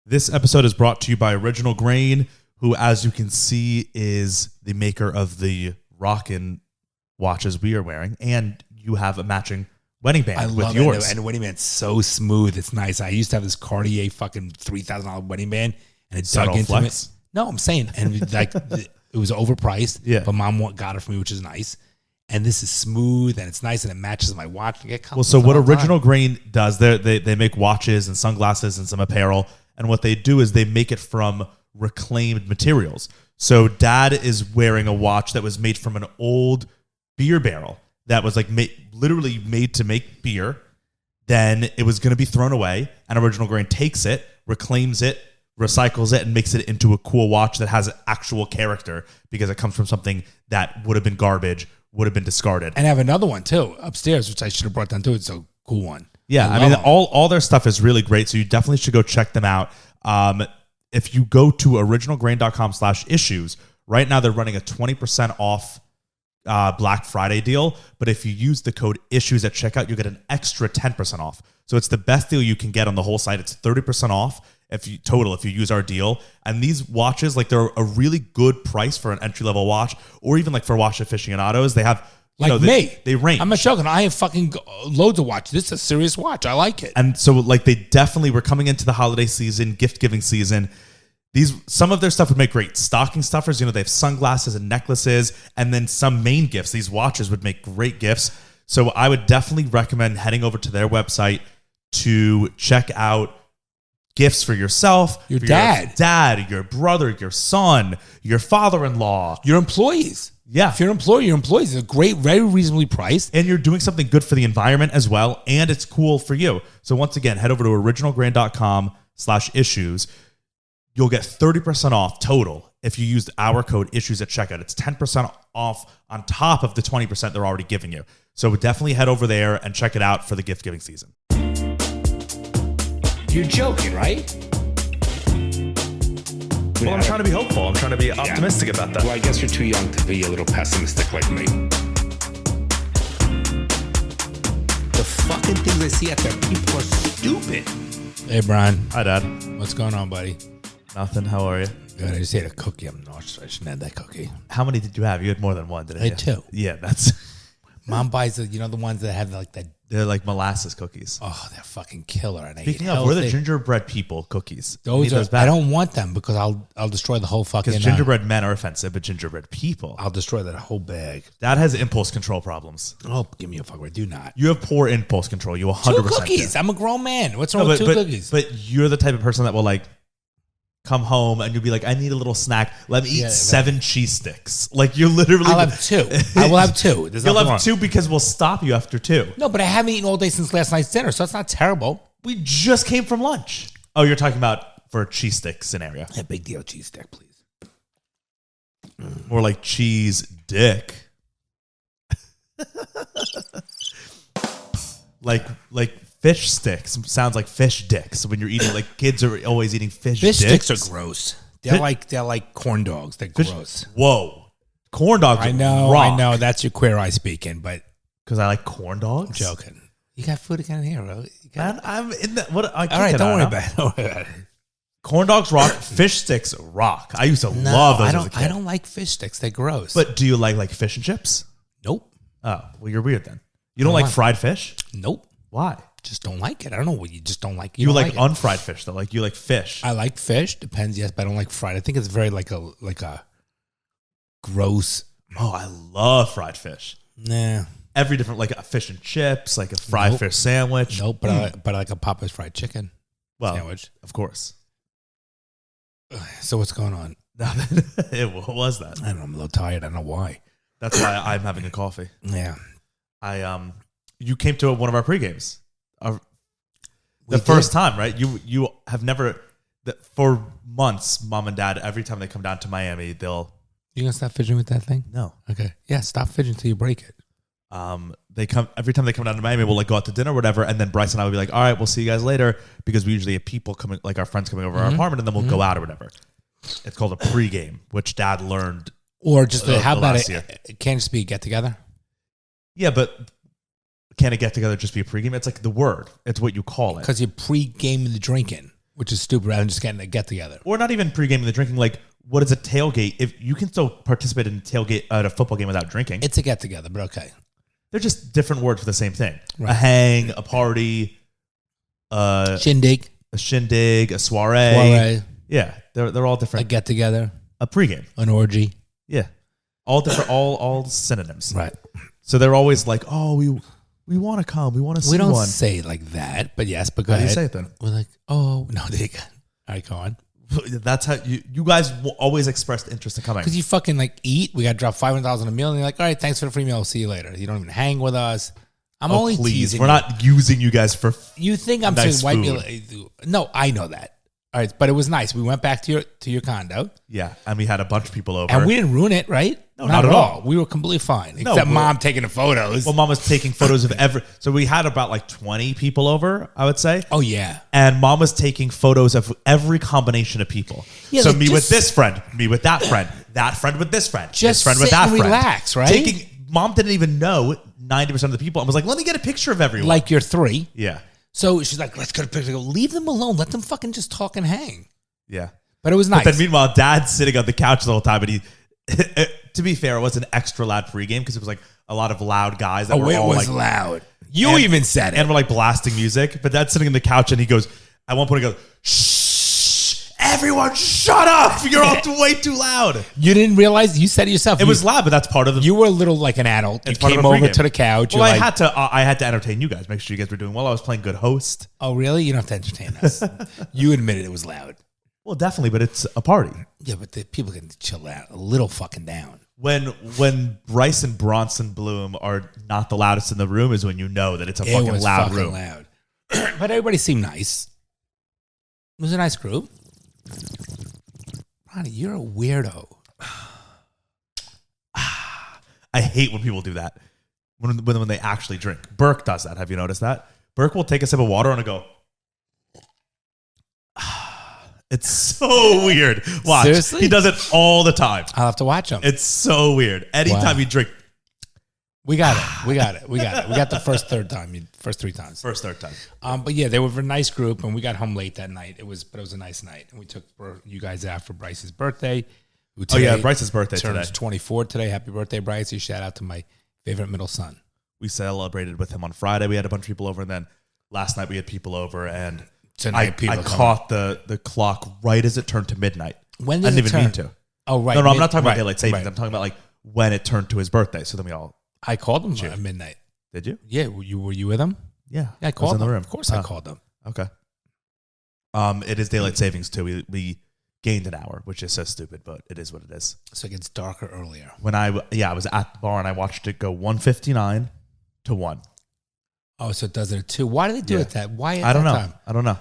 This episode is brought to you by Original Grain, who, as you can see, is the maker of the rockin' watches we are wearing, and you have a matching wedding band with yours. And the wedding band's so smooth. It's nice. I used to have this Cartier fucking $3,000 wedding band, and it dug into it. No, I'm saying, and like it was overpriced. Yeah, but mom got it for me, which is nice. And this is smooth and it's nice and it matches my watch. Well, so what Original Grain does, they make watches and sunglasses and some apparel, and what they do is they make it from reclaimed materials. So Dad is wearing a watch that was made from an old beer barrel that was like literally made to make beer. Then it was going to be thrown away, and Original Grain takes it, reclaims it, recycles it, and makes it into a cool watch that has actual character because it comes from something that would have been garbage, would have been discarded. And I have another one too upstairs, which I should have brought down too. It's a cool one. Yeah, I mean, all their stuff is really great, so you definitely should go check them out. If you go to originalgrain.com/issues, right now they're running a 20% off Black Friday deal, but if you use the code issues at checkout, you get an extra 10% off. So it's the best deal you can get on the whole site. It's 30% off if you use our deal. And these watches, like, they're a really good price for an entry-level watch, or even like for watch aficionados. They have they range. I'm not joking. I have fucking loads of watches. This is a serious watch. I like it. And so like we're coming into the holiday season, gift giving season. Some of their stuff would make great stocking stuffers. They have sunglasses and necklaces, and then some main gifts. These watches would make great gifts. So I would definitely recommend heading over to their website to check out gifts for yourself, your dad, your brother, your son, your father-in-law, your employees. Yeah. If you're an employer, your employees are great, very reasonably priced. And you're doing something good for the environment as well, and it's cool for you. So once again, head over to originalgrain.com/issues. You'll get 30% off total if you use our code issues at checkout. It's 10% off on top of the 20% they're already giving you. So definitely head over there and check it out for the gift giving season. You're joking, right? Well, I'm trying to be hopeful. I'm trying to be optimistic about that. Well, I guess you're too young to be a little pessimistic like me. The fucking things I see out there, people are stupid. Hey, Brian. Hi, Dad. What's going on, buddy? Nothing. How are you? Good. I just ate a cookie. I'm nauseous. I shouldn't have that cookie. How many did you have? You had more than one, didn't you? I had two. Yeah, that's... Mom buys the ones that have like that. They're like molasses cookies. Oh, they're fucking killer. And Speaking of, we're the gingerbread people cookies. Those I don't want them because I'll destroy the whole fucking. Because gingerbread men are offensive, but gingerbread people, I'll destroy that whole bag. Dad has impulse control problems. Oh, give me a fuck. I do not. You have poor impulse control. You 100%. Two cookies. I'm a grown man. What's wrong with two cookies? But you're the type of person that will like come home and you'll be like, I need a little snack. Let me eat 7 cheese sticks. Like you literally. I'll have 2. I will have 2. You'll have 2 because we'll stop you after 2. No, but I haven't eaten all day since last night's dinner, so it's not terrible. We just came from lunch. Oh, you're talking about for a cheese stick scenario. Yeah, big deal cheese stick, please. More like cheese dick. like fish sticks sounds like fish dicks when you're eating. Like kids are always eating fish dicks. Sticks are gross. They're like corn dogs. They're gross. Whoa, corn dogs. I know. That's your queer eye speaking, but because I like corn dogs. I'm joking. You got food again here, bro. I'm in the what? All right, don't worry about it. Corn dogs rock. Fish sticks rock. I used to love those as a kid. I don't like fish sticks. They're gross. But do you like fish and chips? Nope. Oh, well, you're weird then. You don't like fried fish? Nope. Why? Just don't like it. I don't know what you just don't like. You like unfried fish though. Like you like fish. I like fish. Depends, yes, but I don't like fried. I think it's very like a gross. Oh, I love fried fish. Nah. Every different, like a fish and chips, like a fried fish sandwich. Nope, but I like a Papa's fried chicken sandwich. Of course. So what's going on? What was that? I don't know. I'm a little tired. I don't know why. That's why I'm having a coffee. Yeah. You came to one of our pre-games. The first time, right? You have never, for months, Mom and Dad, every time they come down to Miami, they'll... You gonna stop fidgeting with that thing? No. Okay. Yeah, stop fidgeting until you break it. Every time they come down to Miami, we'll like go out to dinner or whatever, and then Bryce and I will be like, all right, we'll see you guys later, because we usually have people coming, like our friends coming over our apartment, and then we'll go out or whatever. It's called a pre-game, which Dad learned. Or just how about it can't just be a get together? Yeah, but can a get together just be a pregame? It's like the word. It's what you call it. Because you're pre-gaming the drinking. Which is stupid rather than just getting a get-together. Or not even pre-gaming the drinking. Like, what is a tailgate? If you can still participate in a tailgate at a football game without drinking. It's a get-together, but okay. They're just different words for the same thing. Right. A hang, a party, Shindig. a shindig, a soiree. Yeah, they're all different. A get-together. A pregame. An orgy. Yeah. All different, all synonyms. Right. So they're always like, oh, we want to come. We want to see one. We don't say it like that, but yes, but go How do ahead. you say it then? We're like, oh, no, they got. All right, go on. That's how you guys always expressed interest in coming. Because you fucking like eat. We got to drop $500 on a meal, and you're like, all right, thanks for the free meal. I'll see you later. You don't even hang with us. I'm only teasing. We're not using you guys for. You think I'm nice saying white people? No, I know that. All right, but it was nice. We went back to your condo. Yeah, and we had a bunch of people over. And we didn't ruin it, right? No, not at all. We were completely fine. Except mom taking the photos. Well, mom was taking photos of every. So we had about like 20 people over, I would say. Oh, yeah. And mom was taking photos of every combination of people. Yeah, so like me with this friend, me with that friend with this friend, just this friend with that friend. Relax, right? Mom didn't even know 90% of the people. I was like, let me get a picture of everyone. Like you're 3. Yeah. So she's like, let's get a picture. I go, leave them alone. Let them fucking just talk and hang. Yeah. But it was nice. But then meanwhile, dad's sitting on the couch the whole time, and he, to be fair, it was an extra loud pregame because it was like a lot of loud guys that were all was like loud. You even said it. And we're like blasting music. But dad's sitting on the couch and he goes, at one point he goes, shh, everyone shut up. You're all way too loud. You didn't realize, you said it yourself. It was loud, but that's part of the. You were a little like an adult. You came over to the couch. Well, I had to entertain you guys, make sure you guys were doing well. I was playing good host. Oh, really? You don't have to entertain us. You admitted it was loud. Well, definitely, but it's a party. Yeah, but the people can chill out a little fucking down. When Bryce and Bronson Bloom are not the loudest in the room is when you know that it's a fucking loud room. Loud. But everybody seemed nice. It was a nice group. Ronnie, you're a weirdo. I hate when people do that. When they actually drink. Burke does that. Have you noticed that? Burke will take a sip of water and go. It's so weird. Watch. Seriously? He does it all the time. I'll have to watch him. It's so weird. Anytime you drink. We got it. We got the first 3 times. First, third time. But yeah, they were a nice group, and we got home late that night. It was a nice night. And we took you guys out for Bryce's birthday. Bryce's birthday turns today. 24 today. Happy birthday, Bryce. Shout out to my favorite middle son. We celebrated with him on Friday. We had a bunch of people over, and then last night we had people over, and I caught the clock right as it turned to midnight. When did I didn't it even turn? mean to. Oh, right. No, I'm not talking about daylight savings. Right. I'm talking about like when it turned to his birthday. So then we all. I called him at midnight. Did you? Yeah. Were you with him? Yeah. I called him. In the room. Of course I called him. Okay. It is daylight savings too. We gained an hour, which is so stupid, but it is what it is. So it gets darker earlier. When I was at the bar and I watched it go 1:59 to 1. Oh, so it does it at 2. Why do they do it that? Why at I don't that know. time? I don't know.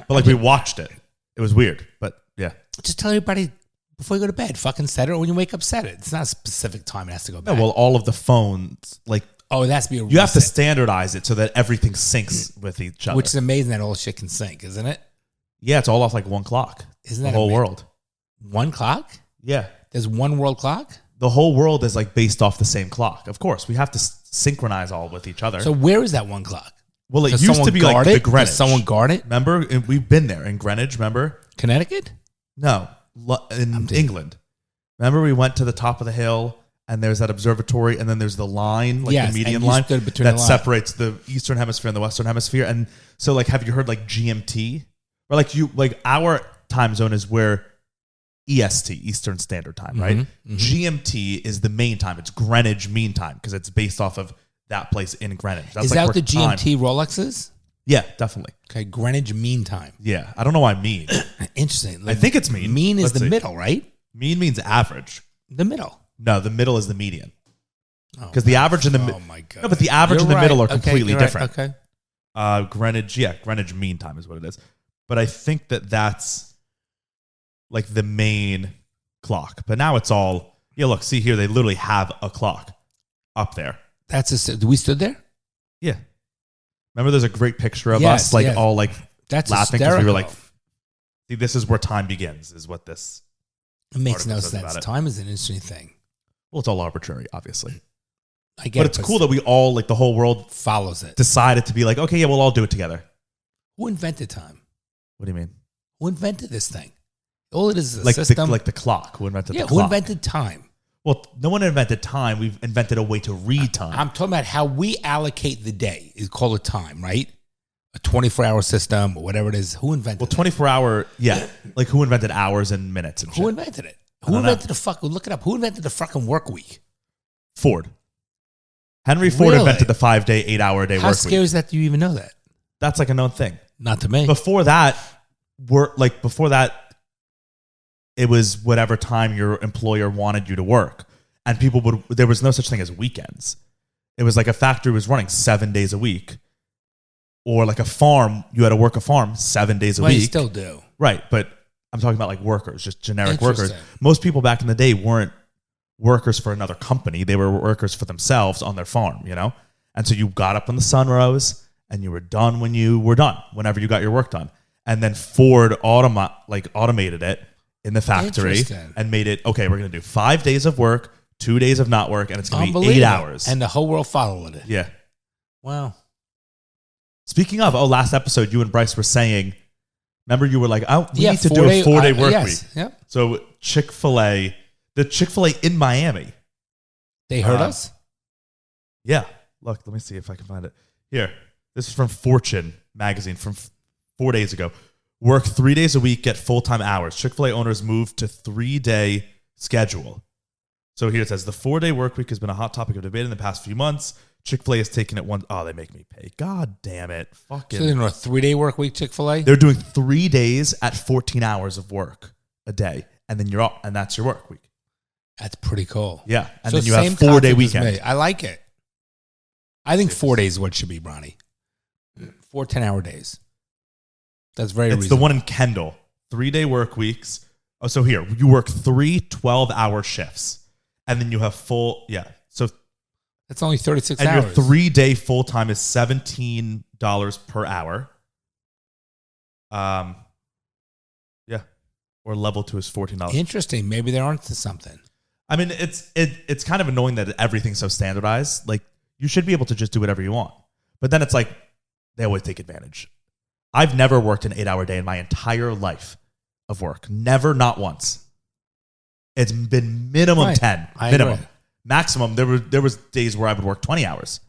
But like we watched it. It was weird, but yeah. Just tell everybody before you go to bed. Fucking set it, or when you wake up, set it. It's not a specific time it has to go back. No, well, all of the phones, like oh, it has to be a you have to standardize it so that everything syncs with each other. Which is amazing that all shit can sync, isn't it? Yeah, it's all off like 1 clock. Isn't that the whole amazing? world? 1 clock? Yeah. There's one world clock? The whole world is like based off the same clock. Of course, we have to synchronize all with each other. So where is that 1 clock? Well, it used to be like the Greenwich. Does someone guard it? Remember? We've been there in Greenwich, remember? Connecticut? No, in England. Remember we went to the top of the hill and there's that observatory and then there's the line, like the median line that separates the Eastern Hemisphere and the Western Hemisphere. And so like, have you heard like GMT? Or like our time zone is where EST, Eastern Standard Time, right? Mm-hmm. GMT is the main time. It's Greenwich Mean Time because it's based off of that place in Greenwich. That's is like that what the GMT Rolexes? Yeah, definitely. Okay, Greenwich Mean Time. Yeah, I don't know why mean. Interesting. I think it's mean. Mean is the middle, right? Mean means average. The middle. No, the middle is the median. Because the average and the oh my god. No, but the average and the middle are completely different. Right. Okay. Greenwich Mean Time is what it is. But I think that's like the main clock. But now it's all look, see here, they literally have a clock up there. We stood there? Yeah. Remember there's a great picture of us all like that's laughing because we were like, see, this is where time begins, is what this. It makes no sense. Time is an interesting thing. Well, it's all arbitrary, obviously. I get but it's cool that we all, like the whole world follows it. Decided to be like, okay, yeah, we'll all do it together. Who invented time? What do you mean? Who invented this thing? All it is a like system. like the clock. Who invented the clock? Who invented time? Well, no one invented time. We've invented a way to read time. I'm talking about how we allocate the day. Is called a time, right? A 24-hour system or whatever it is. Who invented Well, 24-hour, yeah. Like who invented hours and minutes and shit? Who invented it? Who invented the fucking, look it up. Who invented the fucking work week? Ford. That Ford Really? invented the 5-day, 8-hour day How work scary week. is that? Do you even know that? That's like a known thing. Not to me. Before that, it was whatever time your employer wanted you to work. And there was no such thing as weekends. It was like a factory was running 7 days a week. Or like a farm, you had to work a farm 7 days a week. You still do. Right, but I'm talking about like workers, just generic workers. Interesting. Most people back in the day weren't workers for another company. They were workers for themselves on their farm, you know? And so you got up when the sun rose and you were done when you were done, whenever you got your work done. And then Ford automated it in the factory and made it, okay, we're going to do 5 days of work, 2 days of not work, and it's going to be 8 hours. And the whole world followed it. Yeah. Wow. Speaking of, last episode, you and Bryce were saying, remember you were like, we need to do a 4-day work week. Yep. So the Chick-fil-A in Miami. They heard us? Yeah. Look, let me see if I can find it. Here. This is from Fortune magazine from 4 days ago. Work 3 days a week, get full-time hours. Chick-fil-A owners moved to 3-day schedule. So here it says, the 4-day work week has been a hot topic of debate in the past few months. Chick-fil-A has taken it one. Oh, they make me pay. God damn it. Fucking. So they're doing a 3-day work week, Chick-fil-A? They're doing 3 days at 14 hours of work a day. And then you're up, and that's your work week. That's pretty cool. Yeah. And so then you have 4-day weekend. I like it. I think 4 days is what it should be, Bronny. 4 10-hour days. That's very reasonable. It's the one in Kendall. 3-day work weeks. Oh, so here, you work 3 12-hour shifts. And then you have full, yeah. So that's only 36 and hours. your 3-day full-time is $17 per hour. Yeah. Or level 2 is $14. Interesting. Maybe they're onto something. I mean, it's kind of annoying that everything's so standardized. Like, you should be able to just do whatever you want. But then it's like, they always take advantage. I've never worked an 8-hour day in my entire life of work. Never, not once. It's been minimum 10. Minimum. Agree. Maximum, there was days where I would work 20 hours.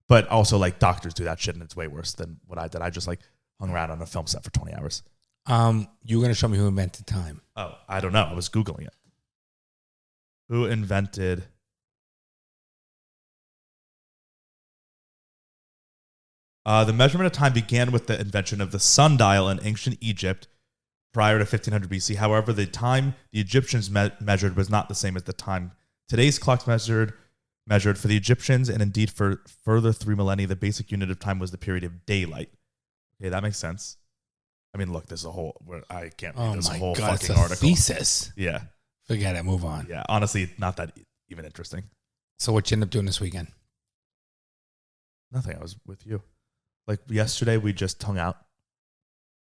But also, like, doctors do that shit, and it's way worse than what I did. I just, like, hung around on a film set for 20 hours. You were going to show me who invented time. Oh, I don't know. I was Googling it. Who invented... the measurement of time began with the invention of the sundial in ancient Egypt prior to 1500 BC. However, the time the Egyptians measured was not the same as the time today's clocks measured for the Egyptians, and indeed for further 3 millennia, the basic unit of time was the period of daylight. Okay, that makes sense. I mean, look, there's a whole... I can't read this whole fucking it's a article. Thesis. Yeah. Forget it. Move on. Yeah, honestly, not that even interesting. So what you end up doing this weekend? Nothing. I was with you. Like yesterday, we just hung out.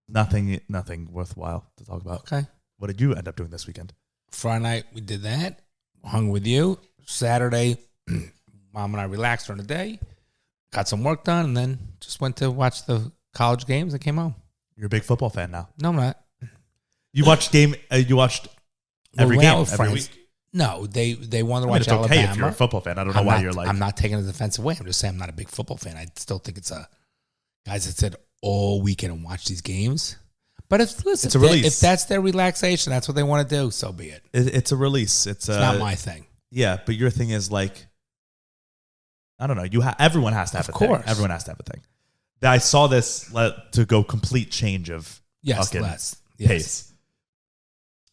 Nothing worthwhile to talk about. Okay. What did you end up doing this weekend? Friday night, we did that. Hung with you. Saturday, Mom and I relaxed during the day. Got some work done, and then just went to watch the college games and came home. You're a big football fan now. No, I'm not. You watched every game every week? No, they wanted to watch it's Alabama. Okay if you're a football fan. I don't know why you're like... I'm not taking a defensive way. I'm just saying I'm not a big football fan. I still think it's a... Guys that said all weekend and watch these games. But it's a release. If that's their relaxation, that's what they want to do, so be it. It's a release. It's not my thing. Yeah, but your thing is like... I don't know. Everyone has to have a thing. Everyone has to have a thing. I saw this to go complete change of pace.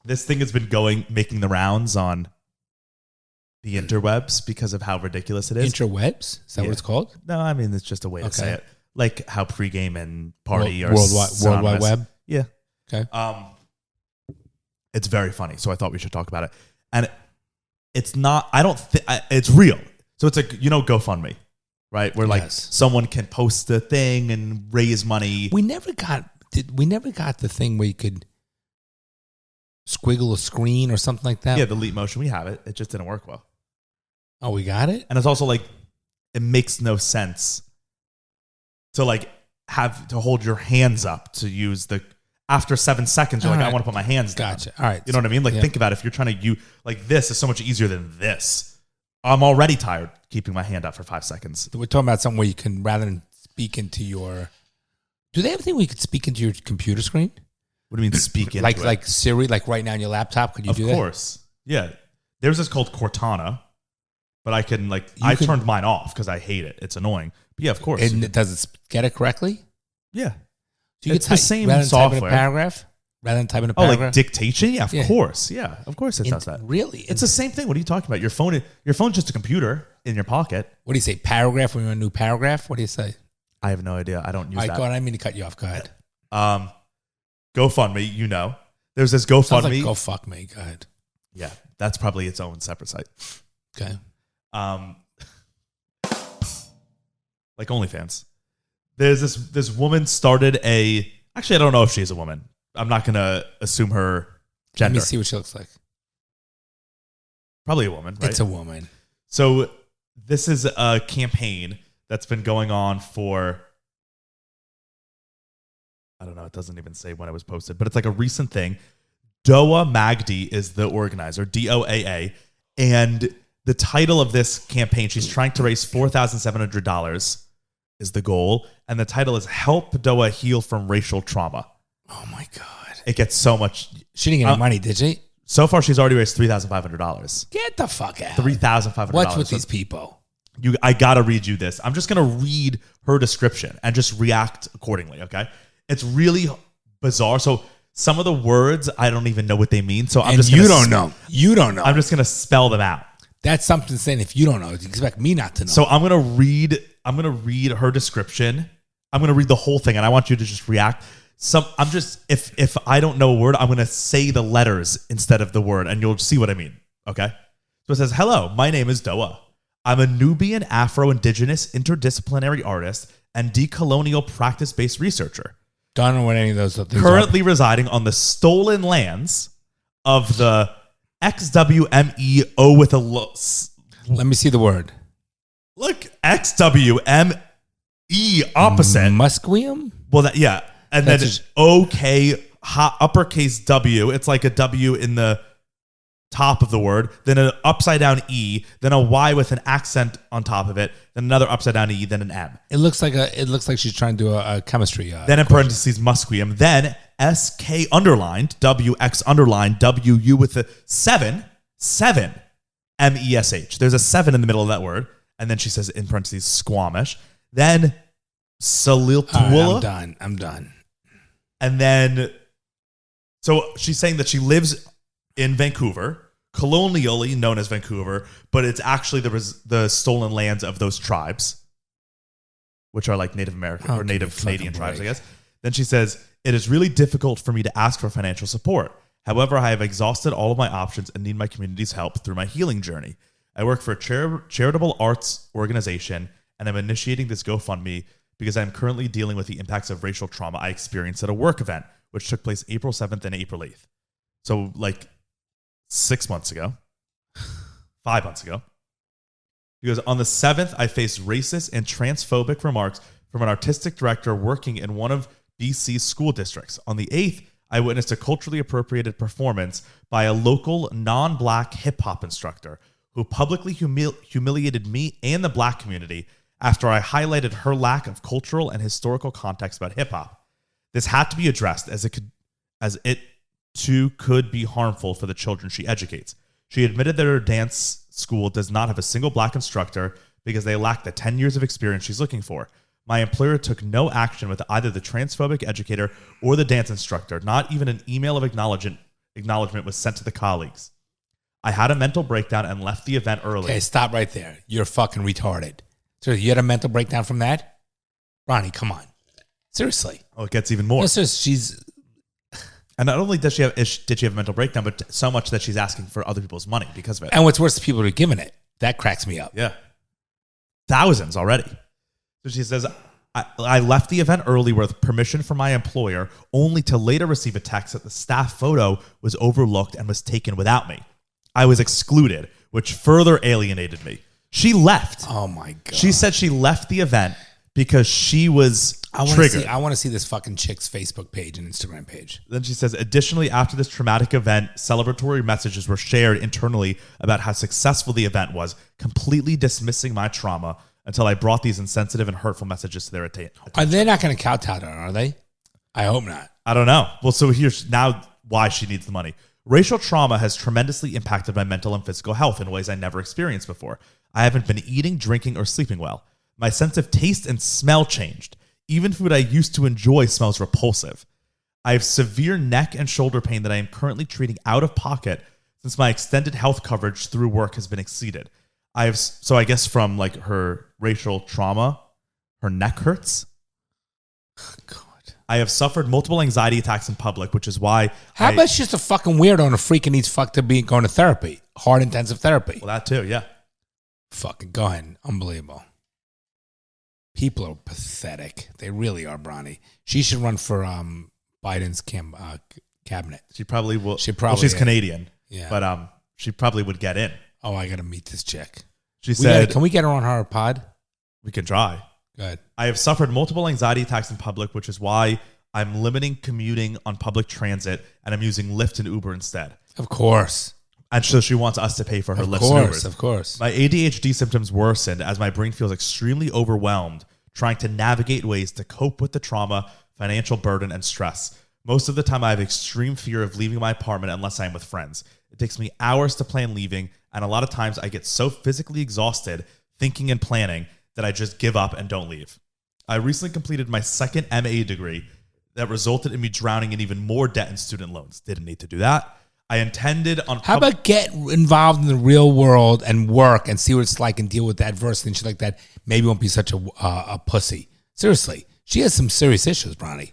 This thing has been making the rounds on the interwebs because of how ridiculous it is. Interwebs? Is that what it's called? No, I mean, it's just a way to say it. Like how pregame and party are World Wide Web? Yeah. Okay. It's very funny, so I thought we should talk about it. And it's not, I don't think, it's real. So it's like, GoFundMe, right? Where like someone can post a thing and raise money. We never got the thing where you could squiggle a screen or something like that. Yeah, the Leap Motion, we have it. It just didn't work well. Oh, we got it? And it's also like, it makes no sense to like have to hold your hands up to use the after 7 seconds, you're All like, right. I want to put my hands down. Gotcha. All right. You know what I mean? Like, Yeah. think about it. If you're trying to, like, this is so much easier than this. I'm already tired keeping my hand up for 5 seconds. We're talking about something where you can, rather than speak into your. Do they have a thing where you could speak into your computer screen? What do you mean speak into it? Like Siri, like right now on your laptop? Could you do that? Of course. Yeah. There's this called Cortana, but I can, like, I turned mine off because I hate it. It's annoying. But yeah, of course. And does it get it correctly? Yeah. So you It's the same rather than software. Type in a paragraph? Rather than typing a Oh, paragraph? like dictation? Yeah, of Yeah. course. Yeah, of course it does that. Really? It's the same thing. What are you talking about? Your phone's just a computer in your pocket. What do you say? Paragraph when you're in a new paragraph? What do you say? I have no idea. I don't use All right, that. go on. I didn't mean to cut you off. Go ahead. GoFundMe, you know. There's this Sounds GoFundMe. like go fuck me. Go ahead. Yeah, that's probably its own separate site. Okay. Like OnlyFans. There's this woman started actually, I don't know if she's a woman. I'm not going to assume her gender. Let me see what she looks like. Probably a woman, right? It's a woman. So this is a campaign that's been going on for, I don't know, it doesn't even say when it was posted, but it's like a recent thing. Doa Magdi is the organizer, DOAA, and the title of this campaign, she's trying to raise $4,700 is the goal, and the title is Help Doa Heal from Racial Trauma. Oh my God. It gets so much. She didn't get any money, did she? So far, she's already raised $3,500. Get the fuck out. $3,500. What's with these people? I gotta read you this. I'm just gonna read her description and just react accordingly. Okay, it's really bizarre. So some of the words I don't even know what they mean. So I'm just you don't know. You don't know. I'm just gonna spell them out. That's something saying if you don't know, you expect me not to know. So I'm gonna read her description. I'm gonna read the whole thing, and I want you to just react. If I don't know a word, I'm gonna say the letters instead of the word, and you'll see what I mean. Okay. So it says, "Hello, my name is Doa. I'm a Nubian Afro-Indigenous interdisciplinary artist and decolonial practice-based researcher. Don't know what any of those things Currently residing on the stolen lands of the XWMEO with a Let me see the word. look XWME opposite. Musqueam? Well, yeah, and That's then it's OK uppercase W. It's like a W in the top of the word, then an upside down E, then a Y with an accent on top of it, then another upside down E, then an M. It looks like she's trying to do a chemistry. Then in parentheses, musqueam. Then SK underlined, WX underlined, WU with a 7 MESH. There's a 7 in the middle of that word. And then she says in parentheses, Squamish. Then Saliltwilla. I'm done. And then, so she's saying that she lives in Vancouver, colonially known as Vancouver, but it's actually the stolen lands of those tribes, which are like Native American or Native Canadian tribes, I guess. Then she says, it is really difficult for me to ask for financial support. However, I have exhausted all of my options and need my community's help through my healing journey. I work for a charitable arts organization, and I'm initiating this GoFundMe because I'm currently dealing with the impacts of racial trauma I experienced at a work event, which took place April 7th and April 8th. So like 6 months ago, 5 months ago. He goes, on the 7th, I faced racist and transphobic remarks from an artistic director working in one of BC's school districts. On the 8th, I witnessed a culturally appropriated performance by a local non-black hip-hop instructor who publicly humiliated me and the black community after I highlighted her lack of cultural and historical context about hip-hop. This had to be addressed as it too could be harmful for the children she educates. She admitted that her dance school does not have a single black instructor because they lack the 10 years of experience she's looking for. My employer took no action with either the transphobic educator or the dance instructor. Not even an email of acknowledgement was sent to the colleagues. I had a mental breakdown and left the event early. Okay, stop right there. You're fucking retarded. Seriously, you had a mental breakdown from that? Ronnie, come on. Seriously. Oh, it gets even more. She's... And not only did she have a mental breakdown, but so much that she's asking for other people's money because of it. And what's worse, the people who are giving it. That cracks me up. Yeah. Thousands already. So she says, I left the event early with permission from my employer, only to later receive a text that the staff photo was overlooked and was taken without me. I was excluded, which further alienated me. She left. Oh, my God. She said she left the event because she was triggered. I want to see this fucking chick's Facebook page and Instagram page. Then she says, additionally, after this traumatic event, celebratory messages were shared internally about how successful the event was, completely dismissing my trauma until I brought these insensitive and hurtful messages to their attention. Are they not going to kowtow to her, are they? I hope not. I don't know. Well, so here's now why she needs the money. Racial trauma has tremendously impacted my mental and physical health in ways I never experienced before. I haven't been eating, drinking, or sleeping well. My sense of taste and smell changed. Even food I used to enjoy smells repulsive. I have severe neck and shoulder pain that I am currently treating out of pocket since my extended health coverage through work has been exceeded. I guess from like her racial trauma, her neck hurts. Oh, God. I have suffered multiple anxiety attacks in public, which is why. How about she's just a fucking weirdo and a freak and needs fuck to be going to therapy, hard intensive therapy? Well, that too, yeah. Fucking go ahead, unbelievable. People are pathetic. They really are, Bronny. She should run for Biden's cabinet. She probably will. Well, she's Canadian, yeah, but she probably would get in. Oh, I got to meet this chick. She said, "Can we get her on our pod?" We can try. Good. I have suffered multiple anxiety attacks in public, which is why I'm limiting commuting on public transit and I'm using Lyft and Uber instead. Of course. And so she wants us to pay for her Lyft and Ubers. Of course. My ADHD symptoms worsened as my brain feels extremely overwhelmed trying to navigate ways to cope with the trauma, financial burden, and stress. Most of the time, I have extreme fear of leaving my apartment unless I'm with friends. It takes me hours to plan leaving, and a lot of times I get so physically exhausted thinking and planning that I just give up and don't leave. I recently completed my second MA degree that resulted in me drowning in even more debt and student loans. Didn't need to do that. I intended on... How about get involved in the real world and work and see what it's like and deal with adversity and shit like that? Maybe won't be such a pussy. Seriously. She has some serious issues, Bronny.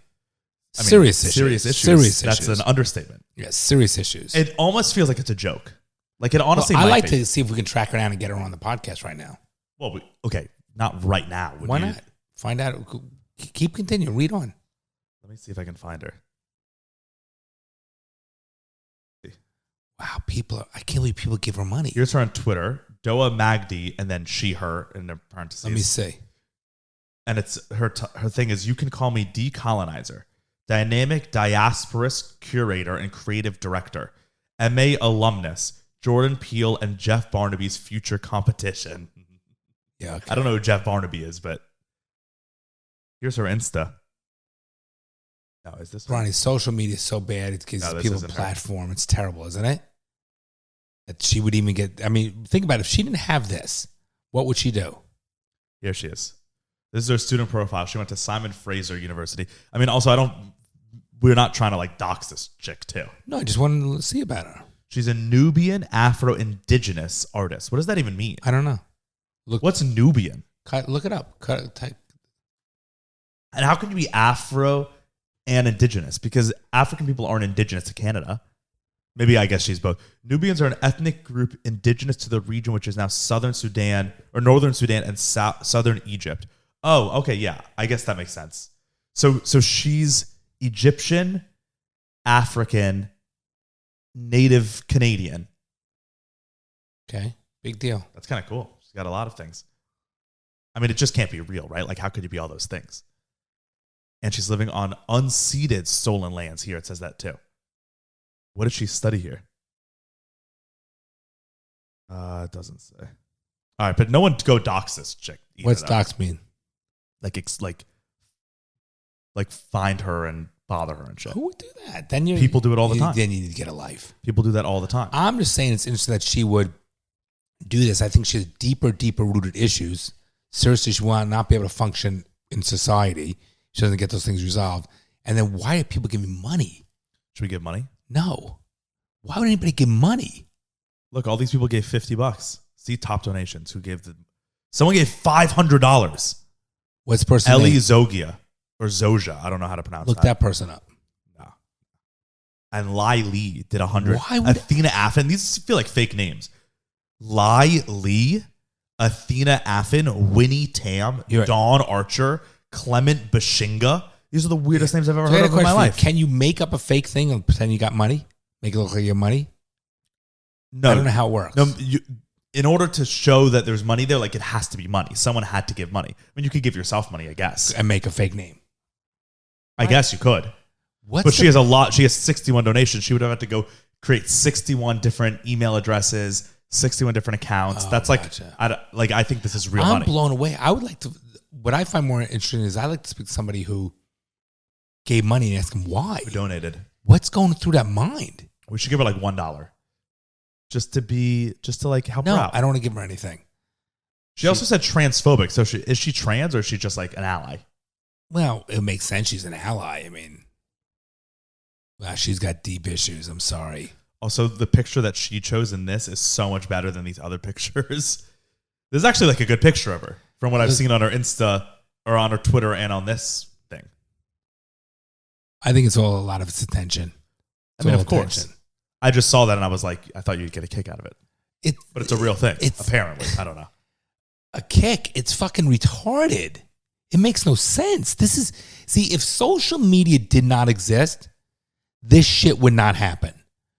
Serious issues. That's an understatement. Yes, serious issues. It almost feels like it's a joke. Like it honestly I might like be. to see if we can track her down and get her on the podcast right now. Well, okay. Not right now. Why not? Find out. Keep continuing. Read on. Let me see if I can find her. Wow, I can't believe people give her money. Here's her on Twitter, Doa Magdi, and then she, her, in the parentheses. Let me see. And it's her thing is, you can call me decolonizer, dynamic diasporist curator and creative director, MA alumnus, Jordan Peele and Jeff Barnaby's future competition. Yeah, okay. I don't know who Jeff Barnaby is, but here's her Insta. No, is this Ronnie, social media is so bad. It gives people a platform. It's terrible, isn't it? That she would even get... I mean, think about it. If she didn't have this, what would she do? Here she is. This is her student profile. She went to Simon Fraser University. I mean, also, we're not trying to like dox this chick too. No, I just wanted to see about her. She's a Nubian Afro-Indigenous artist. What does that even mean? I don't know. Look, what's Nubian? Look it up. Type. And how can you be Afro and Indigenous? Because African people aren't indigenous to Canada. Maybe I guess she's both. Nubians are an ethnic group indigenous to the region, which is now southern Sudan or northern Sudan and southern Egypt. Oh, okay, yeah. I guess that makes sense. So she's Egyptian, African, Native Canadian. Okay, big deal. That's kind of cool. She's got a lot of things. I mean, it just can't be real, right? Like, how could you be all those things? And she's living on unceded stolen lands here. It says that too. What did she study here? It doesn't say. All right, but no one go dox this chick. What's dox mean? Like find her and bother her and shit. Who would do that? People do it all the time. Then you need to get a life. People do that all the time. I'm just saying it's interesting that she would do this. I think she has deeper rooted issues. Seriously, she will not be able to function in society. She doesn't get those things resolved. And then why are people giving money? Should we give money? No. Why would anybody give money? Look, all these people gave $50. See top donations. Who gave someone gave $500. What's the person? Ellie Zogia or Zoja. I don't know how to pronounce Look that person up. No. And Lai Lee did 100. Why would Athena Affin. These feel like fake names. Lai Lee, Athena Affin, Winnie Tam, Dawn Archer, Clement Bashinga. These are the weirdest names I've ever heard of in my life. Can you make up a fake thing and pretend you got money? Make it look like you have money? No. I don't know how it works. No, in order to show that there's money there, like it has to be money. Someone had to give money. I mean, you could give yourself money, I guess. And make a fake name. I guess you could. She has a lot. She has 61 donations. She would have had to go create 61 different email addresses, 61 different accounts. That's like, gotcha. I think this is real I'm money. blown away. I would like to. What I find more interesting is I like to speak to somebody who gave money and ask them why. Who donated? What's going through that mind? We should give her like $1, just to like help her No, out. I don't want to give her anything. She also said transphobic. So is she trans or is she just like an ally? Well, it makes sense. She's an ally. I mean, wow, she's got deep issues. I'm sorry. Also, the picture that she chose in this is so much better than these other pictures. There's actually like a good picture of her from what I've seen on her Insta or on her Twitter and on this thing. I think it's all a lot of its attention. I mean, of course. I just saw that and I was like, I thought you'd get a kick out of it. But it's a real thing, apparently. I don't know. A kick? It's fucking retarded. It makes no sense. If social media did not exist, this shit would not happen.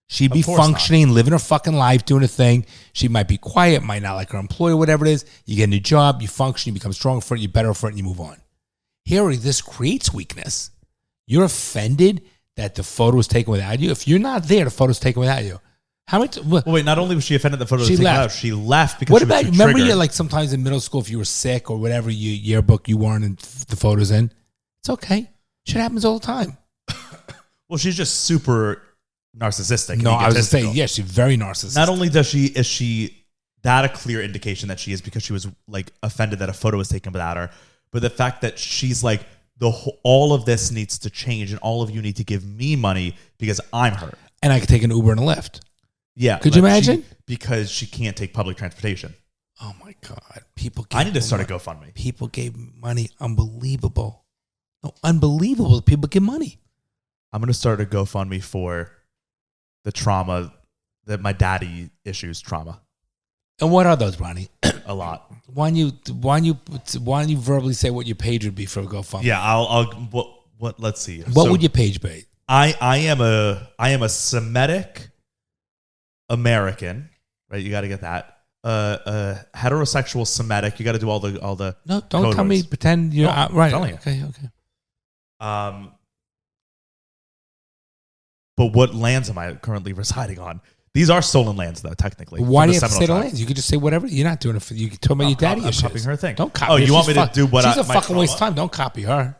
She'd be functioning, living her fucking life, doing a thing. She might be quiet, might not like her employer, whatever it is. You get a new job, you function, you become stronger for it, you're better for it, and you move on. Here, this creates weakness. You're offended that the photo was taken without you. If you're not there, the photo's taken without you. How many? Wait, not only was she offended the photo was taken out, she left because what she was about too remember? triggered. You like sometimes in middle school, if you were sick or whatever, yearbook you weren't in the photos in. It's okay. Shit happens all the time. Well, she's just super narcissistic. No, I was going to say, yes, she's very narcissistic. Not only is she that a clear indication that she is because she was like offended that a photo was taken without her, but the fact that she's like all of this needs to change and all of you need to give me money because I'm hurt. And I could take an Uber and a Lyft. Yeah. Could you imagine? Because she can't take public transportation. Oh my God. I need to start a GoFundMe. People gave money. Unbelievable. No, unbelievable. People give money. I'm going to start a GoFundMe for the trauma that my daddy issues trauma. And what are those, Ronnie? A lot. Why don't you verbally say what your page would be for a GoFundMe? Yeah, I'll what let's see. What would your page be? I am a Semitic American, right? You got to get that. Heterosexual Semitic. You got to do all the. No, don't tell me. Pretend you're right. Okay. But what lands am I currently residing on? These are stolen lands, though, technically. Why do you have to say the lands? You could just say whatever. You're not doing it for you. Talk about your daddy issues. I'm copying her thing. Don't copy. Oh, you want me to do what? She's a fucking waste of time. Don't copy her.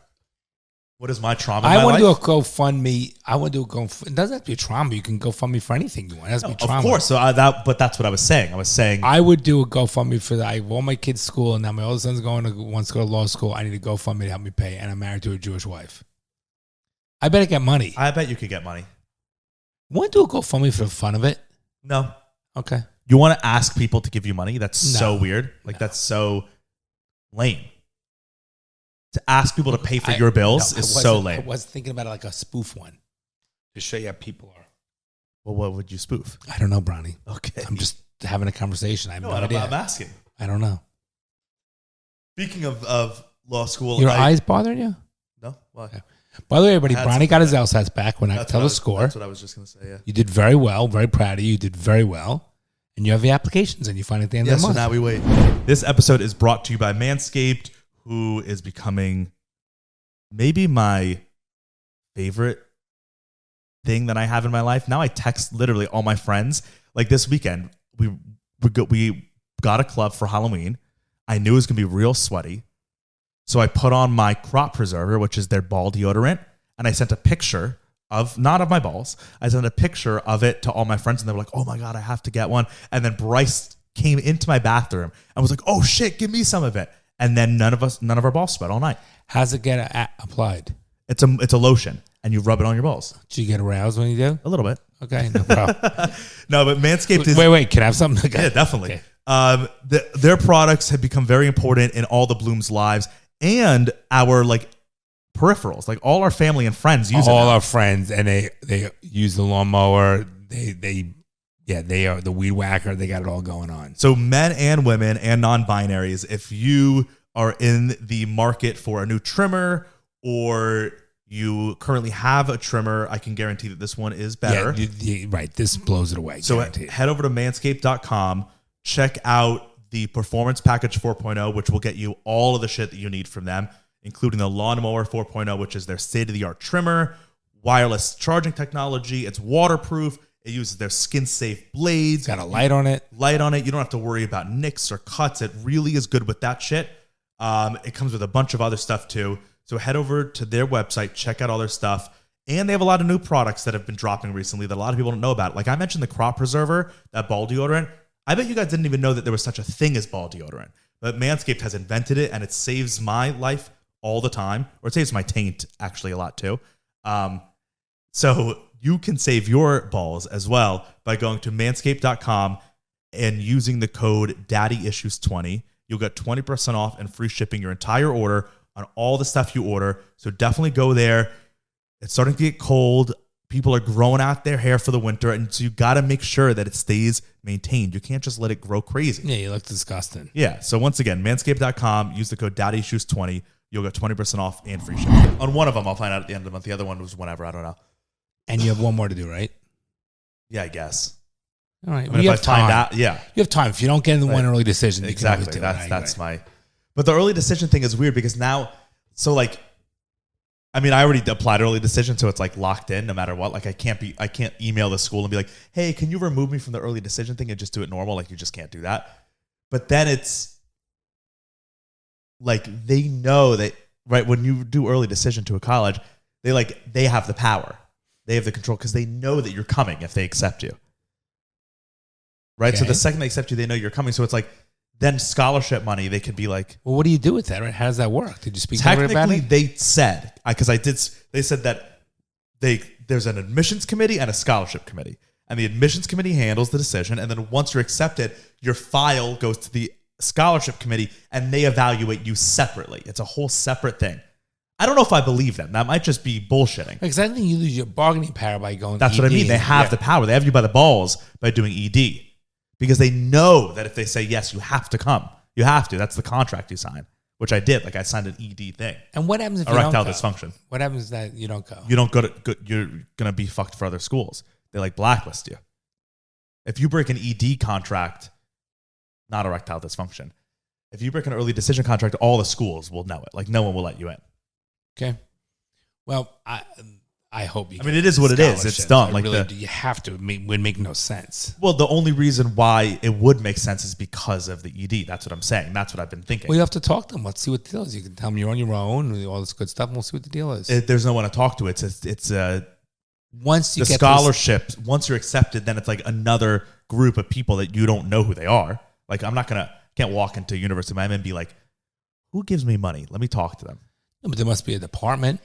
What is my trauma? I want to do a GoFundMe. I want to do a GoFundMe. It doesn't have to be a trauma. You can GoFundMe for anything you want. It has to be trauma. Of course. So but that's what I was saying. I would do a GoFundMe for that. I have all my kids' school, and now my oldest son's wants to go to law school. I need a GoFundMe to help me pay, and I'm married to a Jewish wife. I better get money. I bet you could get money. Want to do a GoFundMe for the fun of it? No. Okay. You want to ask people to give you money? That's so weird. That's so lame. To ask people to pay for your bills is so lame. I was thinking about it like a spoof one to show you how people are. Well, what would you spoof? I don't know, Bronny. Okay. I'm just having a conversation. I have no idea. I'm asking. I don't know. Speaking of law school. Your eyes bothering you? No. Why? Okay. By the way, everybody, Bronny got his LSATs back when I tell the score. That's what I was just going to say, yeah. You did very well. Very proud of you. You did very well. And you have the applications and you find at the end of the month. So now we wait. This episode is brought to you by Manscaped, who is becoming maybe my favorite thing that I have in my life. Now I text literally all my friends. Like this weekend, we got a club for Halloween. I knew it was going to be real sweaty. So I put on my crop preserver, which is their ball deodorant, and I sent a picture not of my balls. I sent a picture of it to all my friends, and they were like, "Oh my God, I have to get one." And then Bryce came into my bathroom and was like, "Oh shit, give me some of it." And then none of our balls sweat all night. How's it get applied? It's a lotion, and you rub it on your balls. Do you get aroused when you do? A little bit. Okay, no problem. No, but Manscaped is... Wait, can I have something? Okay. Yeah, definitely. Okay. Their products have become very important in all the Blooms' lives and our peripherals. Like all our family and friends use it. All our friends, and they use the lawnmower. They are the weed whacker. They got it all going on. So men and women and non-binaries, if you are in the market for a new trimmer or you currently have a trimmer, I can guarantee that this one is better. Yeah, right. This blows it away. So guaranteed. head over to manscaped.com. check out the Performance Package 4.0, which will get you all of the shit that you need from them, including the Lawnmower 4.0, which is their state-of-the-art trimmer, wireless charging technology. It's waterproof. It uses their skin-safe blades. It's got a light on it. Light on it. You don't have to worry about nicks or cuts. It really is good with that shit. It comes with a bunch of other stuff too. So head over to their website, check out all their stuff. And they have a lot of new products that have been dropping recently that a lot of people don't know about. Like I mentioned the Crop Preserver, that ball deodorant. I bet you guys didn't even know that there was such a thing as ball deodorant. But Manscaped has invented it, and it saves my life all the time. Or it saves my taint, actually, a lot too. So you can save your balls as well by going to manscaped.com and using the code DaddyIssues20. You'll get 20% off and free shipping your entire order on all the stuff you order. So definitely go there. It's starting to get cold. People are growing out their hair for the winter, and so you got to make sure that it stays maintained. You can't just let it grow crazy. Yeah, you look disgusting. Yeah, so once again, manscaped.com, use the code DaddyIssues20. You'll get 20% off and free shipping. On one of them, I'll find out at the end of the month. The other one was whenever, I don't know. And you have one more to do, right? Yeah, I guess. All right. I mean, if I find out, yeah. You have time. If you don't get in the one early decision, you exactly. Can always do That's my. But the early decision thing is weird because now, so like, I mean, I already applied early decision, so it's like locked in no matter what. Like I can't email the school and be like, hey, can you remove me from the early decision thing and just do it normal? Like you just can't do that. But then it's like they know that, right, when you do early decision to a college, they have the power. They have the control because they know that you're coming if they accept you. Right? Okay. So the second they accept you, they know you're coming. So it's like, then scholarship money, they could be like... Well, what do you do with that, right? How does that work? Did you speak to them about it? Technically, they said, they said that there's an admissions committee and a scholarship committee. And the admissions committee handles the decision. And then once you're accepted, your file goes to the scholarship committee and they evaluate you separately. It's a whole separate thing. I don't know if I believe them. That might just be bullshitting. Because I think you lose your bargaining power by going That's ED. What I mean. They have the power. They have you by the balls by doing ED. Because they know that if they say yes, you have to come. You have to. That's the contract you sign, which I did. Like I signed an ED thing. And what happens if you don't go? Erectile dysfunction. What happens that you don't go? You don't go to. You're gonna be fucked for other schools. They like blacklist you. If you break an ED contract, not erectile dysfunction. If you break an early decision contract, all the schools will know it. Like no one will let you in. Okay. Well, I hope you. I mean, it is what it is. It's done. Like really, you have to. It would make no sense. Well, the only reason why it would make sense is because of the ED. That's what I'm saying. That's what I've been thinking. Well, you have to talk to them. Let's see what the deal is. You can tell them you're on your own and all this good stuff, and we'll see what the deal is. There's no one to talk to. It's once you the get scholarships. Once you're accepted, then it's like another group of people that you don't know who they are. Like I'm can't walk into University of Miami and be like, who gives me money? Let me talk to them. No, but there must be a department.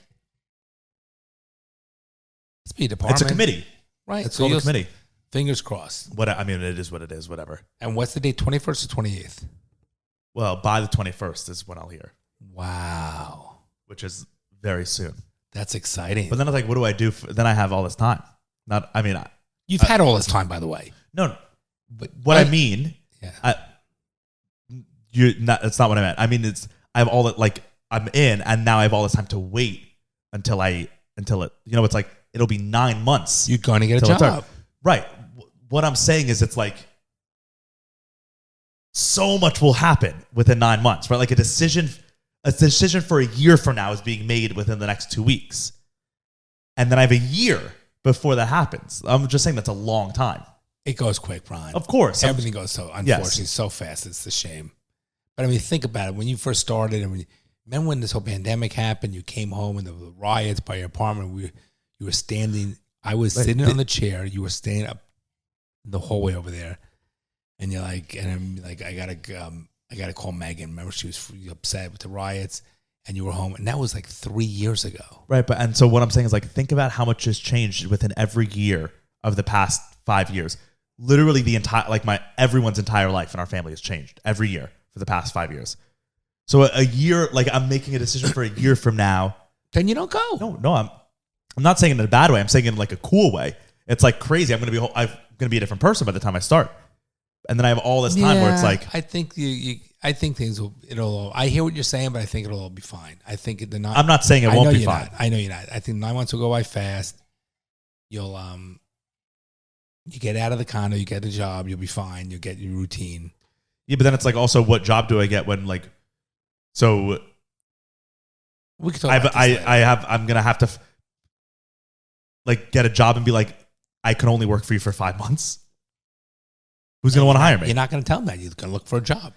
It's a committee. Right. It's called a committee. Fingers crossed. I mean, it is what it is, whatever. And what's the date, 21st or 28th? Well, by the 21st is when I'll hear. Wow. Which is very soon. That's exciting. But then I was like, what do I do? Then I have all this time. You've had all this time, by the way. No. But what I mean, yeah. That's not what I meant. I mean, I have all that, like, I'm in, and now I have all this time to wait until it, it's like, it'll be 9 months. You're going to get a job. Right. What I'm saying is it's like so much will happen within 9 months, right? Like a decision for a year from now is being made within the next 2 weeks. And then I have a year before that happens. I'm just saying that's a long time. It goes quick, Brian. Of course. Everything goes unfortunately, so fast. It's a shame. But I mean, think about it. When you first started, remember when this whole pandemic happened, you came home and there were riots by your apartment. You were standing. I was sitting on the chair. You were standing up the hallway over there, and you're like, and I'm like, I gotta call Megan. Remember, she was upset with the riots, and you were home, and that was like 3 years ago. Right, and so what I'm saying is like, think about how much has changed within every year of the past 5 years. Literally, the entire everyone's entire life in our family has changed every year for the past 5 years. So a year, like I'm making a decision for a year from now. Then you don't go. No, I'm not saying it in a bad way. I'm saying it in like a cool way. It's like crazy. I'm going to be a different person by the time I start. And then I have all this time where it's like, I think I think things it'll, I hear what you're saying, but I think it'll all be fine. I think I'm not saying it won't be fine. I know you're not. I think 9 months will go by fast. You'll, You get out of the condo, you get a job, you'll be fine. You'll get your routine. Yeah, but then it's like also what job do I get when like so We can talk about this later. I'm gonna have to like get a job and be like, I can only work for you for 5 months. Who's gonna want to hire me? You're not gonna tell them that. You're gonna look for a job.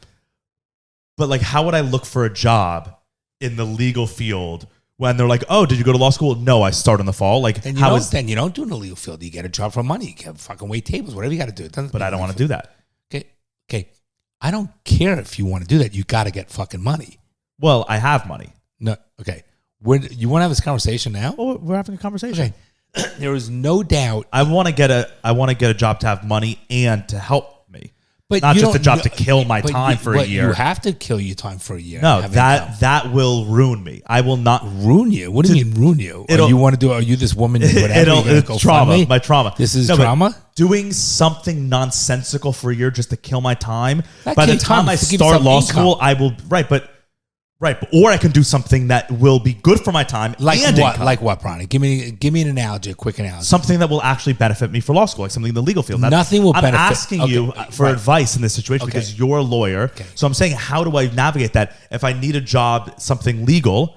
But like, how would I look for a job in the legal field when they're like, oh, did you go to law school? No, I start in the fall. Like, Then you don't do in the legal field. You get a job for money. You can fucking wait tables, whatever you got to do. But I don't want to do that. Okay. I don't care if you want to do that. You got to get fucking money. Well, I have money. No, okay. You want to have this conversation now? Well, we're having a conversation. Okay. There is no doubt. I want to get a job to have money and to help me. But not you just a don't- job to kill my time for a year. You have to kill your time for a year. No, Have income. that will ruin me. I will not ruin you. What do you mean ruin you? Are you this woman? Whatever, it's trauma. My trauma. This is but trauma. Doing something nonsensical for a year just to kill my time. Not By the kill time time, I to give start yourself law income. school, I will or I can do something that will be good for my time. Like and what? income. Like what, Bronny? Give me an analogy, a quick analogy. Something that will actually benefit me for law school, like something in the legal field. Nothing will benefit. I'm asking you for advice in this situation because you're a lawyer. Okay. So I'm saying, how do I navigate that? If I need a job, something legal,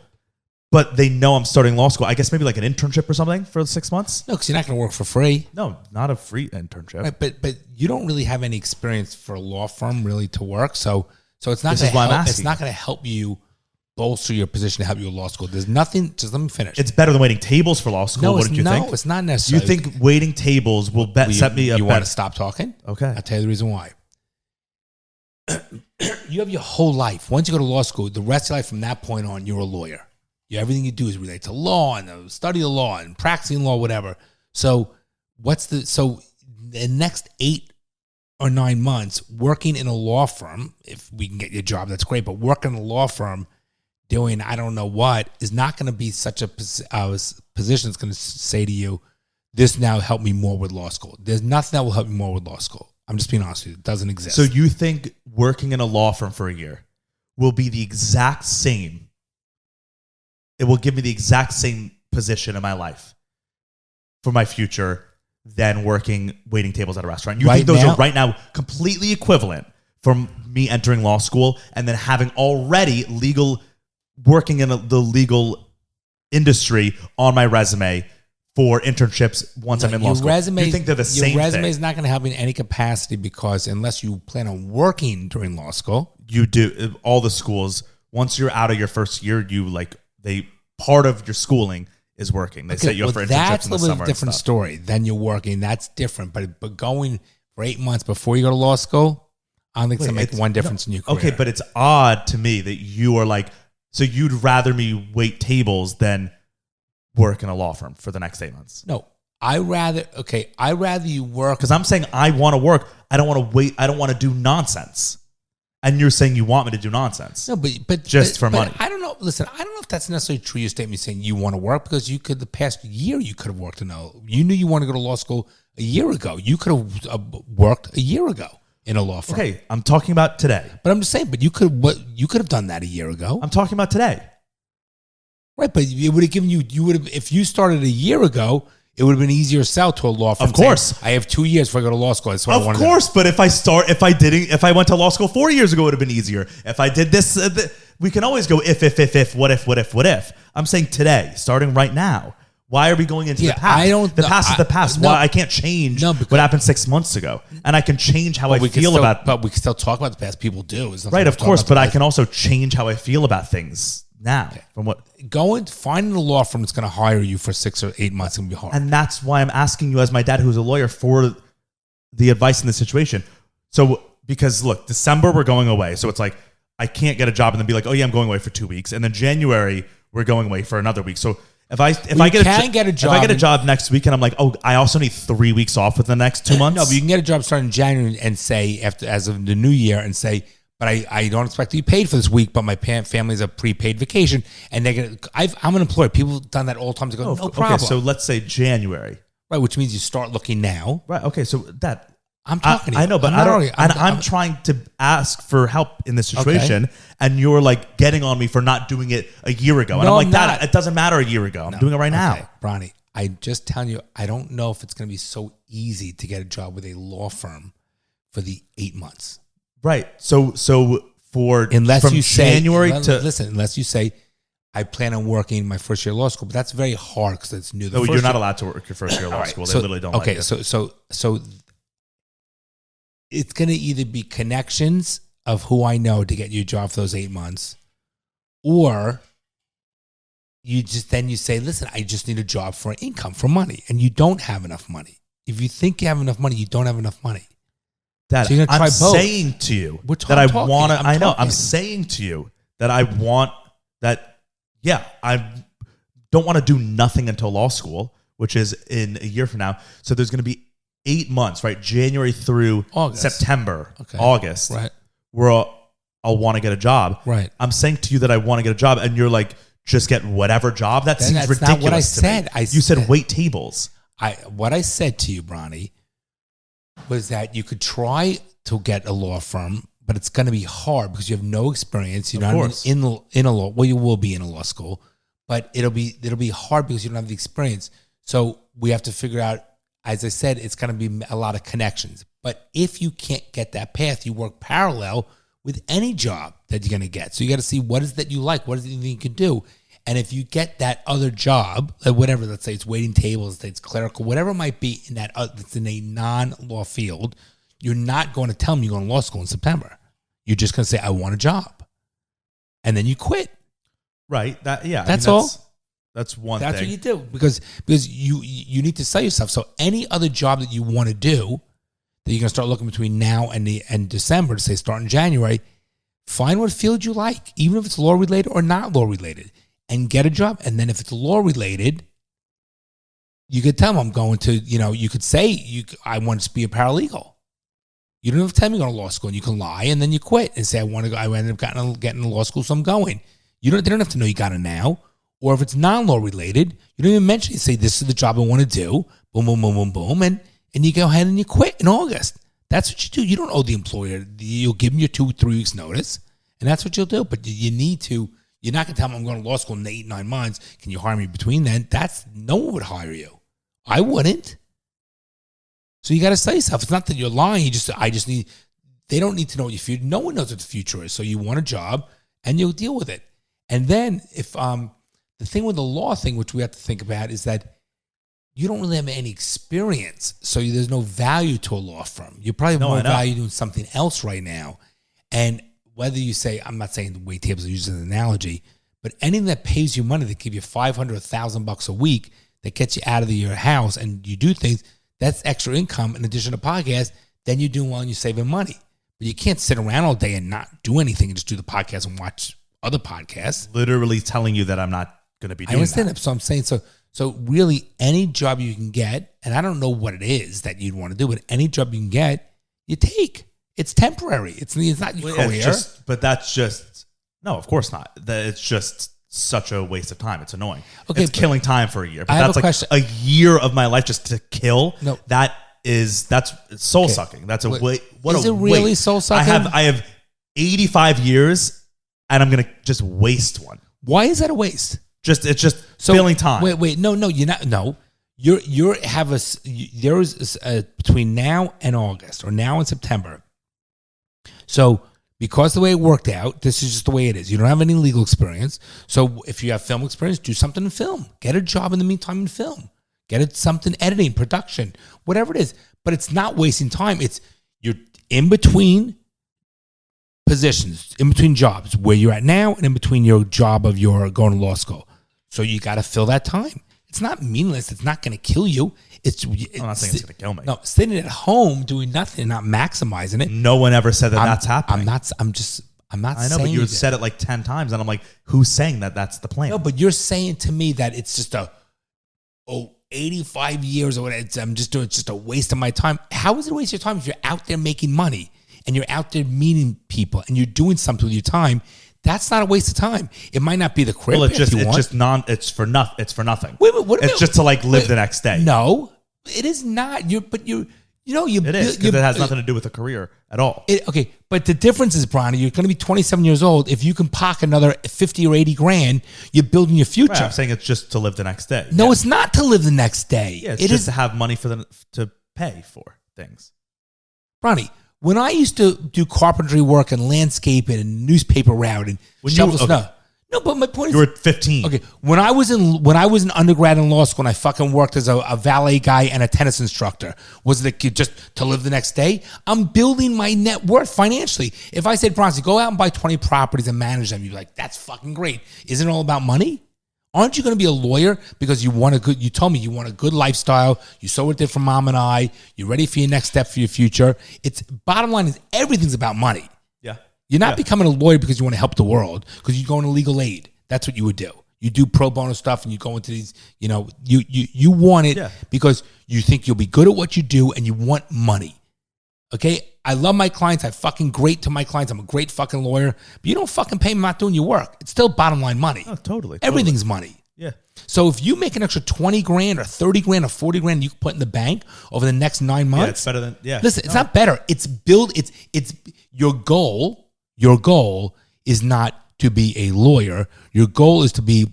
but they know I'm starting law school, I guess maybe like an internship or something for 6 months? No, because you're not going to work for free. No, not a free internship. Right, but you don't really have any experience for a law firm really to work. So it's not. This is why I'm asking. It's not going to help you bolster your position to help you with law school. There's nothing. Just let me finish. It's better than waiting tables for law school, wouldn't you think? No, it's not You necessary. think waiting tables will set me up? You want to stop talking? Okay. I'll tell you the reason why. You have your whole life. Once you go to law school, the rest of your life from that point on, you're a lawyer. Everything you do is relate to law and study of law and practicing law, whatever. So the next 8 or 9 months working in a law firm, if we can get you a job, that's great. But working in a law firm doing I don't know what is not going to be such a position that's going to say to you, this now help me more with law school. There's nothing that will help you more with law school. I'm just being honest with you. It doesn't exist. So you think working in a law firm for a year will be the exact same? It will give me the exact same position in my life for my future than waiting tables at a restaurant. You think those are right now completely equivalent from me entering law school and then having already working in the legal industry on my resume for internships once I'm in law school? You think they're the same thing? Your resume is not going to help in any capacity because unless you plan on working during law school. You do. All the schools, once you're out of your first year, part of your schooling is working. They set you up for internships that's in the a little summer. different story. Then you're working. That's different. But going for 8 months before you go to law school, I don't think it's going to make one difference in your career. Okay, but it's odd to me that you are like, so you'd rather me wait tables than work in a law firm for the next 8 months. No, I rather you work. Because I'm saying I want to work. I don't want to wait. I don't want to do nonsense. And you're saying you want me to do nonsense. No, but just for money. I don't know. Listen, I don't know if that's necessarily true. Your statement saying you want to work because the past year you could have worked you knew you wanted to go to law school a year ago. You could have worked a year ago in a law firm. Okay, I'm talking about today. But I'm just saying. But you could have done that a year ago. I'm talking about today. Right, but it would have given you if you started a year ago. It would have been easier to sell to a law firm. Of course. I have 2 years before I go to law school. That's what I want to do. Of course, but if I went to law school 4 years ago, it would have been easier. If I did this, we can always go if, what if. I'm saying today, starting right now. Why are we going into the past? The past is the past. Why I can't change what happened 6 months ago. And I can change how I feel about it. But we can still talk about the past. People do. Right, of course, but I can also change how I feel about things now. Okay. From what finding a law firm that's going to hire you for 6 or 8 months is going to be hard. And that's why I'm asking you as my dad, who's a lawyer, for the advice in this situation. So, because look, December we're going away. So it's like, I can't get a job and then be like, oh yeah, I'm going away for 2 weeks. And then January we're going away for another week. So if I get a job next week and I'm like, oh, I also need 3 weeks off within the next 2 months. No, but you can get a job starting in January and say as of the new year and say, but I don't expect to be paid for this week, but my family's a prepaid vacation. And I'm an employer. People have done that all the time to go, no problem. Okay, so let's say January. Right, which means you start looking now. Right, okay, so I'm talking to you. I know, but I'm trying to ask for help in this situation, and you're like getting on me for not doing it a year ago. And I'm like, Dad, it doesn't matter a year ago. I'm doing it right now. Bronny, I'm just telling you, I don't know if it's going to be so easy to get a job with a law firm for the 8 months. Right. So for unless from you January say, to listen, unless you say, I plan on working my first year of law school, but that's very hard because it's new. No, you're not allowed to work your first year of law school. They literally don't. Okay, let you. so it's going to either be connections of who I know to get you a job for those 8 months, or you say, listen, I just need a job for income, for money, and you don't have enough money. If you think you have enough money, you don't have enough money. Dad, so you're gonna try I'm both. saying to you that I want to. I know. I'm saying to you that I want that. Yeah, I don't want to do nothing until law school, which is in a year from now. So there's going to be 8 months, right? January through September, August, right? Where I'll want to get a job. Right. I'm saying to you that I want to get a job, and you're like, just get whatever job. That seems ridiculous. Not what I said. You said wait tables. What I said to you, Bronny, was that you could try to get a law firm, but it's going to be hard because you have no experience. You're not in a law. Well, you will be in a law school, but it'll be hard because you don't have the experience. So we have to figure out. As I said, it's going to be a lot of connections. But if you can't get that path, you work parallel with any job that you're going to get. So you got to see what is that you like, what is it you can do. And if you get that other job, whatever, let's say it's waiting tables, let's say it's clerical, whatever it might be in that that's in a non-law field, you're not going to tell them you're going to law school in September. You're just going to say, I want a job. And then you quit. Right. That's all. That's one That's thing. what you do because you need to sell yourself. So any other job that you want to do that you're going to start looking between now and December, to say start in January, find what field you like, even if it's law related or not law related, and get a job. And then if it's law related, you could tell them I'm going to, you could say I want to be a paralegal. You don't have to tell me you're going to law school, and you can lie, and then you quit and say I want to go. I ended up getting to law school, so I'm going. They don't have to know you got it now. Or if it's non-law related, you don't even mention it. You say, this is the job I want to do. Boom, boom, boom, boom, boom. And you go ahead and you quit in August. That's what you do. You don't owe the employer. You'll give them your 2-3 weeks notice. And that's what you'll do. But you need to, you're not going to tell them I'm going to law school in 8-9 months. Can you hire me between then? No one would hire you. I wouldn't. So you got to sell yourself. It's not that you're lying. They don't need to know what your future. No one knows what the future is. So you want a job and you'll deal with it. And then if, the thing with the law thing, which we have to think about, is that you don't really have any experience. So there's no value to a law firm. You probably have more value doing something else right now. And whether you say, I'm not saying the wait tables are used as an analogy, but anything that pays you money, that give you $500, $1,000 a week, that gets you out of your house and you do things, that's extra income in addition to podcasts, then you're doing well and you're saving money. But you can't sit around all day and not do anything and just do the podcast and watch other podcasts. Literally telling you that I'm not going to be doing that. I understand that. So I'm saying, so really any job you can get, and I don't know what it is that you'd want to do, but any job you can get, you take. It's temporary. It's not your career. No, of course not. It's just such a waste of time. It's annoying. Okay, it's killing time for a year. But I have that's a like question. a year of my life just to kill. No. That's soul sucking. That's a waste. Is it really soul sucking? I have 85 years and I'm going to just waste one. Why is that a waste? It's just filling time. Wait, no, you're not. No, there's between now and August or now and September. So because the way it worked out, this is just the way it is. You don't have any legal experience. So if you have film experience, do something in film. Get a job in the meantime in film. Get something editing, production, whatever it is. But it's not wasting time. You're in between positions, in between jobs, where you're at now and in between your job of your going to law school. So you got to fill that time. It's not meaningless. It's not going to kill you. I'm not saying it's going to kill me. No, sitting at home doing nothing, not maximizing it. No one ever said that's happening. I'm not I know, saying but you that. said it like 10 times, and I'm like, who's saying that that's the plan? No, but you're saying to me that it's just 85 years or whatever. It's just a waste of my time. How is it a waste of your time if you're out there making money and you're out there meeting people and you're doing something with your time? That's not a waste of time. It might not be the career path you want. It's for nothing. It's for nothing. Wait, it's just to live the next day. No, it is not. It is, because it has nothing to do with a career at all. Okay, but the difference is, Bronny, you're going to be 27 years old. If you can pocket another 50 or 80 grand, you're building your future. Right, I'm saying it's just to live the next day. No, it's not to live the next day. Yeah, it's just to have money to pay for things. Bronny, when I used to do carpentry work and landscaping and newspaper route and shovel snow. No, but my point is, you were 15. Okay, when I was in undergrad and law school, and I fucking worked as a valet guy and a tennis instructor. Was it just to live the next day? I'm building my net worth financially. If I said, Bronzy, go out and buy 20 properties and manage them, you'd be like, that's fucking great. Isn't it all about money? Aren't you going to be a lawyer because you told me you want a good lifestyle, you saw what it did for mom and I, you're ready for your next step for your future. It's bottom line is everything's about money. Yeah. You're not becoming a lawyer because you want to help the world, because you go into legal aid. That's what you would do. You do pro bono stuff and you go into these, you want it because you think you'll be good at what you do and you want money. Okay? I love my clients. I'm fucking great to my clients. I'm a great fucking lawyer. But you don't fucking pay me not doing your work. It's still bottom line money. Oh, totally. Everything's money. Yeah. So if you make an extra 20 grand or 30 grand or 40 grand you can put in the bank over the next 9 months. Yeah, it's better than, Listen, it's not better. It's your goal. Your goal is not to be a lawyer. Your goal is to be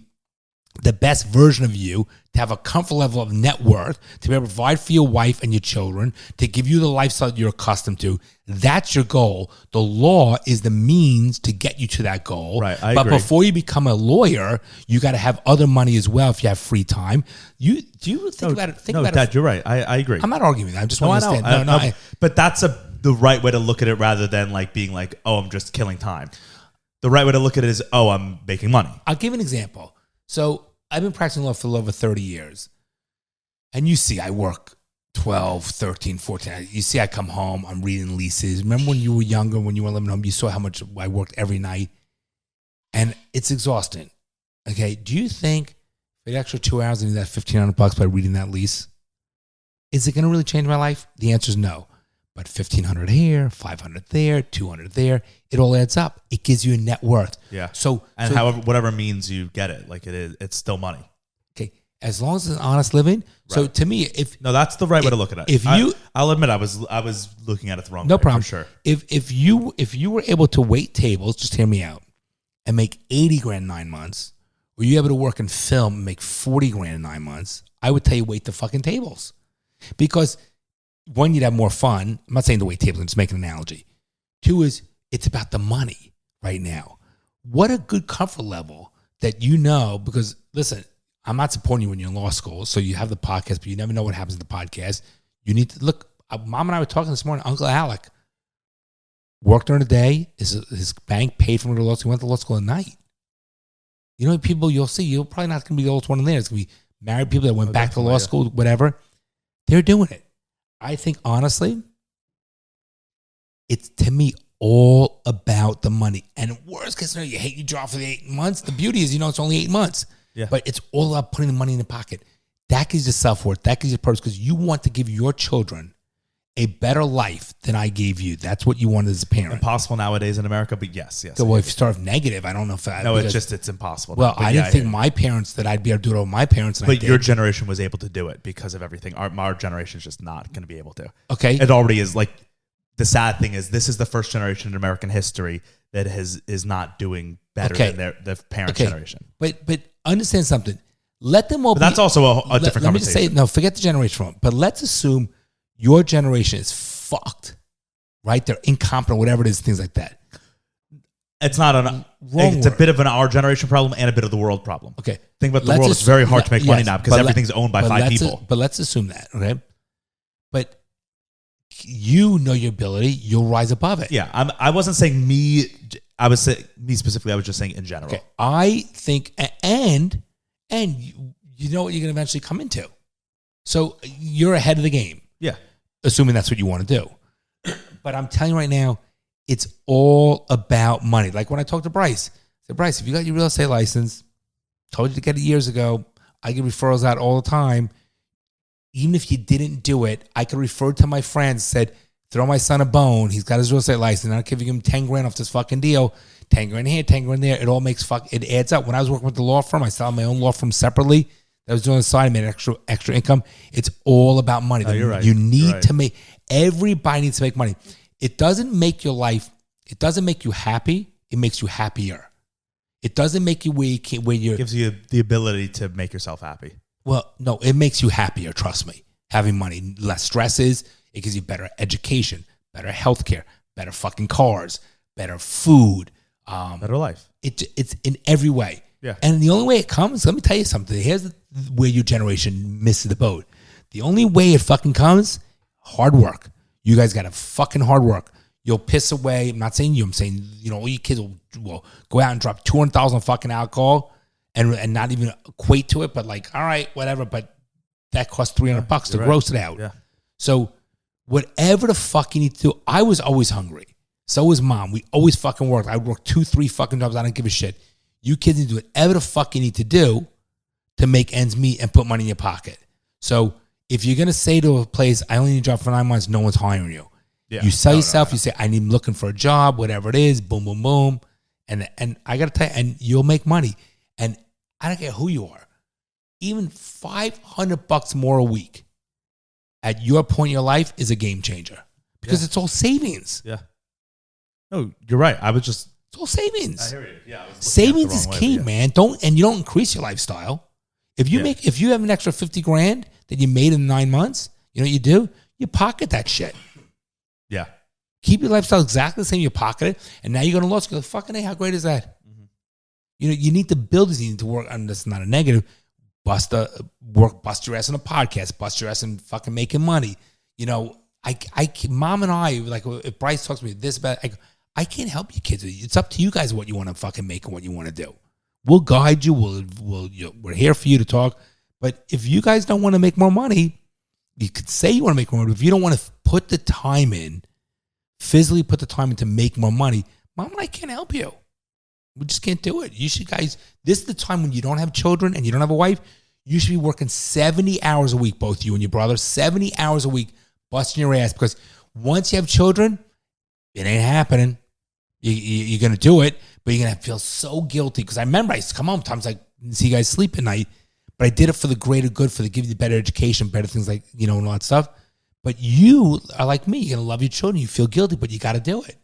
the best version of you, to have a comfort level of net worth, to be able to provide for your wife and your children, to give you the lifestyle that you're accustomed to. That's your goal. The law is the means to get you to that goal. Right, But before you become a lawyer, you got to have other money as well if you have free time. Do you think about it? Think about Dad, it. you're right. I agree. I'm not arguing that. I just want to understand. But that's the right way to look at it, rather than like being like, oh, I'm just killing time. The right way to look at it is, oh, I'm making money. I'll give an example. So I've been practicing law for over 30 years. And you see, I work 12, 13, 14. You see, I come home, I'm reading leases. Remember when you were younger, when you were living home, you saw how much I worked every night? And it's exhausting. Okay, do you think for the extra 2 hours I need that $1,500 by reading that lease, is it going to really change my life? The answer is no. But $1,500 here, $500 there, $200 there, it all adds up. It gives you a net worth. Yeah. However, whatever means you get it, like it's still money. Okay. As long as it's honest living. Right. So to me, that's the right way to look at it. I'll admit I was looking at it the wrong way. No problem. For sure. If you were able to wait tables, just hear me out, and make 80 grand in 9 months, or you able to work in film and make 40 grand in 9 months, I would tell you wait the fucking tables. Because one, you'd have more fun. I'm not saying to wait tables, I'm just making an analogy. Two is, it's about the money right now. What a good comfort level that because listen, I'm not supporting you when you're in law school, so you have the podcast, but you never know what happens in the podcast. You need to look. Mom and I were talking this morning. Uncle Alec worked during the day. His bank paid for him to law school. He went to law school at night. You know, people you'll see, you're probably not going to be the oldest one in there. It's going to be married people that went back to law school, whatever. They're doing it. I think, honestly, it's, to me, all about the money. And worst case scenario, you hate your job for the 8 months. The beauty is, it's only 8 months. Yeah. But it's all about putting the money in the pocket. That gives you self-worth. That gives you purpose, because you want to give your children a better life than I gave you. That's what you wanted as a parent. Impossible nowadays in America, but yes. So, well, if you start with negative, I don't know if that... No, it's impossible. Well, I didn't think my parents, that I'd be able to do it over my parents. But your generation was able to do it because of everything. Our generation is just not going to be able to. Okay. It already is. Like, the sad thing is, this is the first generation in American history that is not doing better than the parent generation. But understand something. Let them all but that's also a different conversation. Let me just say, no, forget the generation from it. But let's assume your generation is fucked, right? They're incompetent, whatever it is, things like that. It's not it's a bit of our generation problem and a bit of the world problem. Okay. Think about the world. It's very hard to make money now because everything's owned by 5 people. But let's assume that, okay? But you know your ability. You'll rise above it. Yeah. I wasn't saying me. I was saying me specifically. I was just saying in general. Okay. I think, and you know what you're going to eventually come into. So you're ahead of the game. Yeah. Assuming that's what you want to do. But I'm telling you right now, it's all about money. Like when I talked to Bryce, I said, Bryce, if you got your real estate license, told you to get it years ago, I give referrals out all the time. Even if you didn't do it, I could refer to my friends, said, throw my son a bone. He's got his real estate license. I'll give him 10 grand off this fucking deal. 10 grand here, 10 grand there. It all it adds up. When I was working with the law firm, I started my own law firm separately. I was doing the side, I made extra income. It's all about money. Oh, you're right. You need to make, Everybody needs to make money. It doesn't make your life, it doesn't make you happy. It makes you happier. It doesn't make you where you're... Gives you the ability to make yourself happy. Well, no, it makes you happier, trust me. Having money, less stresses, it gives you better education, better healthcare, better fucking cars, better food. Better life. It's in every way. Yeah. And the only way it comes, let me tell you something. Here's where your generation misses the boat. The only way it fucking comes, hard work. You guys got to fucking hard work. You'll piss away. I'm not saying you. I'm saying, all you kids will go out and drop $200,000 on fucking alcohol and not even equate to it, but like, all right, whatever. But that costs $300 to gross it out. Yeah. So whatever the fuck you need to do, I was always hungry. So was mom. We always fucking worked. I would work 2-3 fucking jobs. I don't give a shit. You kids need to do whatever the fuck you need to do to make ends meet and put money in your pocket. So if you're going to say to a place, I only need a job for 9 months, no one's hiring you. Yeah. You sell yourself. No. You say, I'm looking for a job, whatever it is, boom, boom, boom. And I got to tell you, and you'll make money. And I don't care who you are. Even $500 more a week at your point in your life is a game changer because it's all savings. Yeah. No, you're right. It's all savings. I hear you. Yeah. Savings is key, man. You don't increase your lifestyle. If you have an extra $50,000 that you made in 9 months, you know what you do? You pocket that shit. Yeah. Keep your lifestyle exactly the same. You pocket it, and now you're going to law school. Fucking hey, how great is that? Mm-hmm. You need to build this. You need to work. And that's not a negative. Bust your ass on a podcast. Bust your ass in fucking making money. Mom and I, like, if Bryce talks to me this about, I can't help you kids. It's up to you guys what you want to fucking make and what you want to do. We'll guide you. We're here for you to talk. But if you guys don't want to make more money, you could say you want to make more money. But if you don't want to put the time in, physically put the time in to make more money, Mom and I can't help you. We just can't do it. You should, guys, this is the time when you don't have children and you don't have a wife. You should be working 70 hours a week, both you and your brother, 70 hours a week, busting your ass. Because once you have children, it ain't happening. You're going to do it, but you're going to feel so guilty. Because I remember I used to come home times like see you guys sleep at night, but I did it for the greater good, for the give you better education, better things like, and all that stuff. But you are like me. You're going to love your children. You feel guilty, but you got to do it.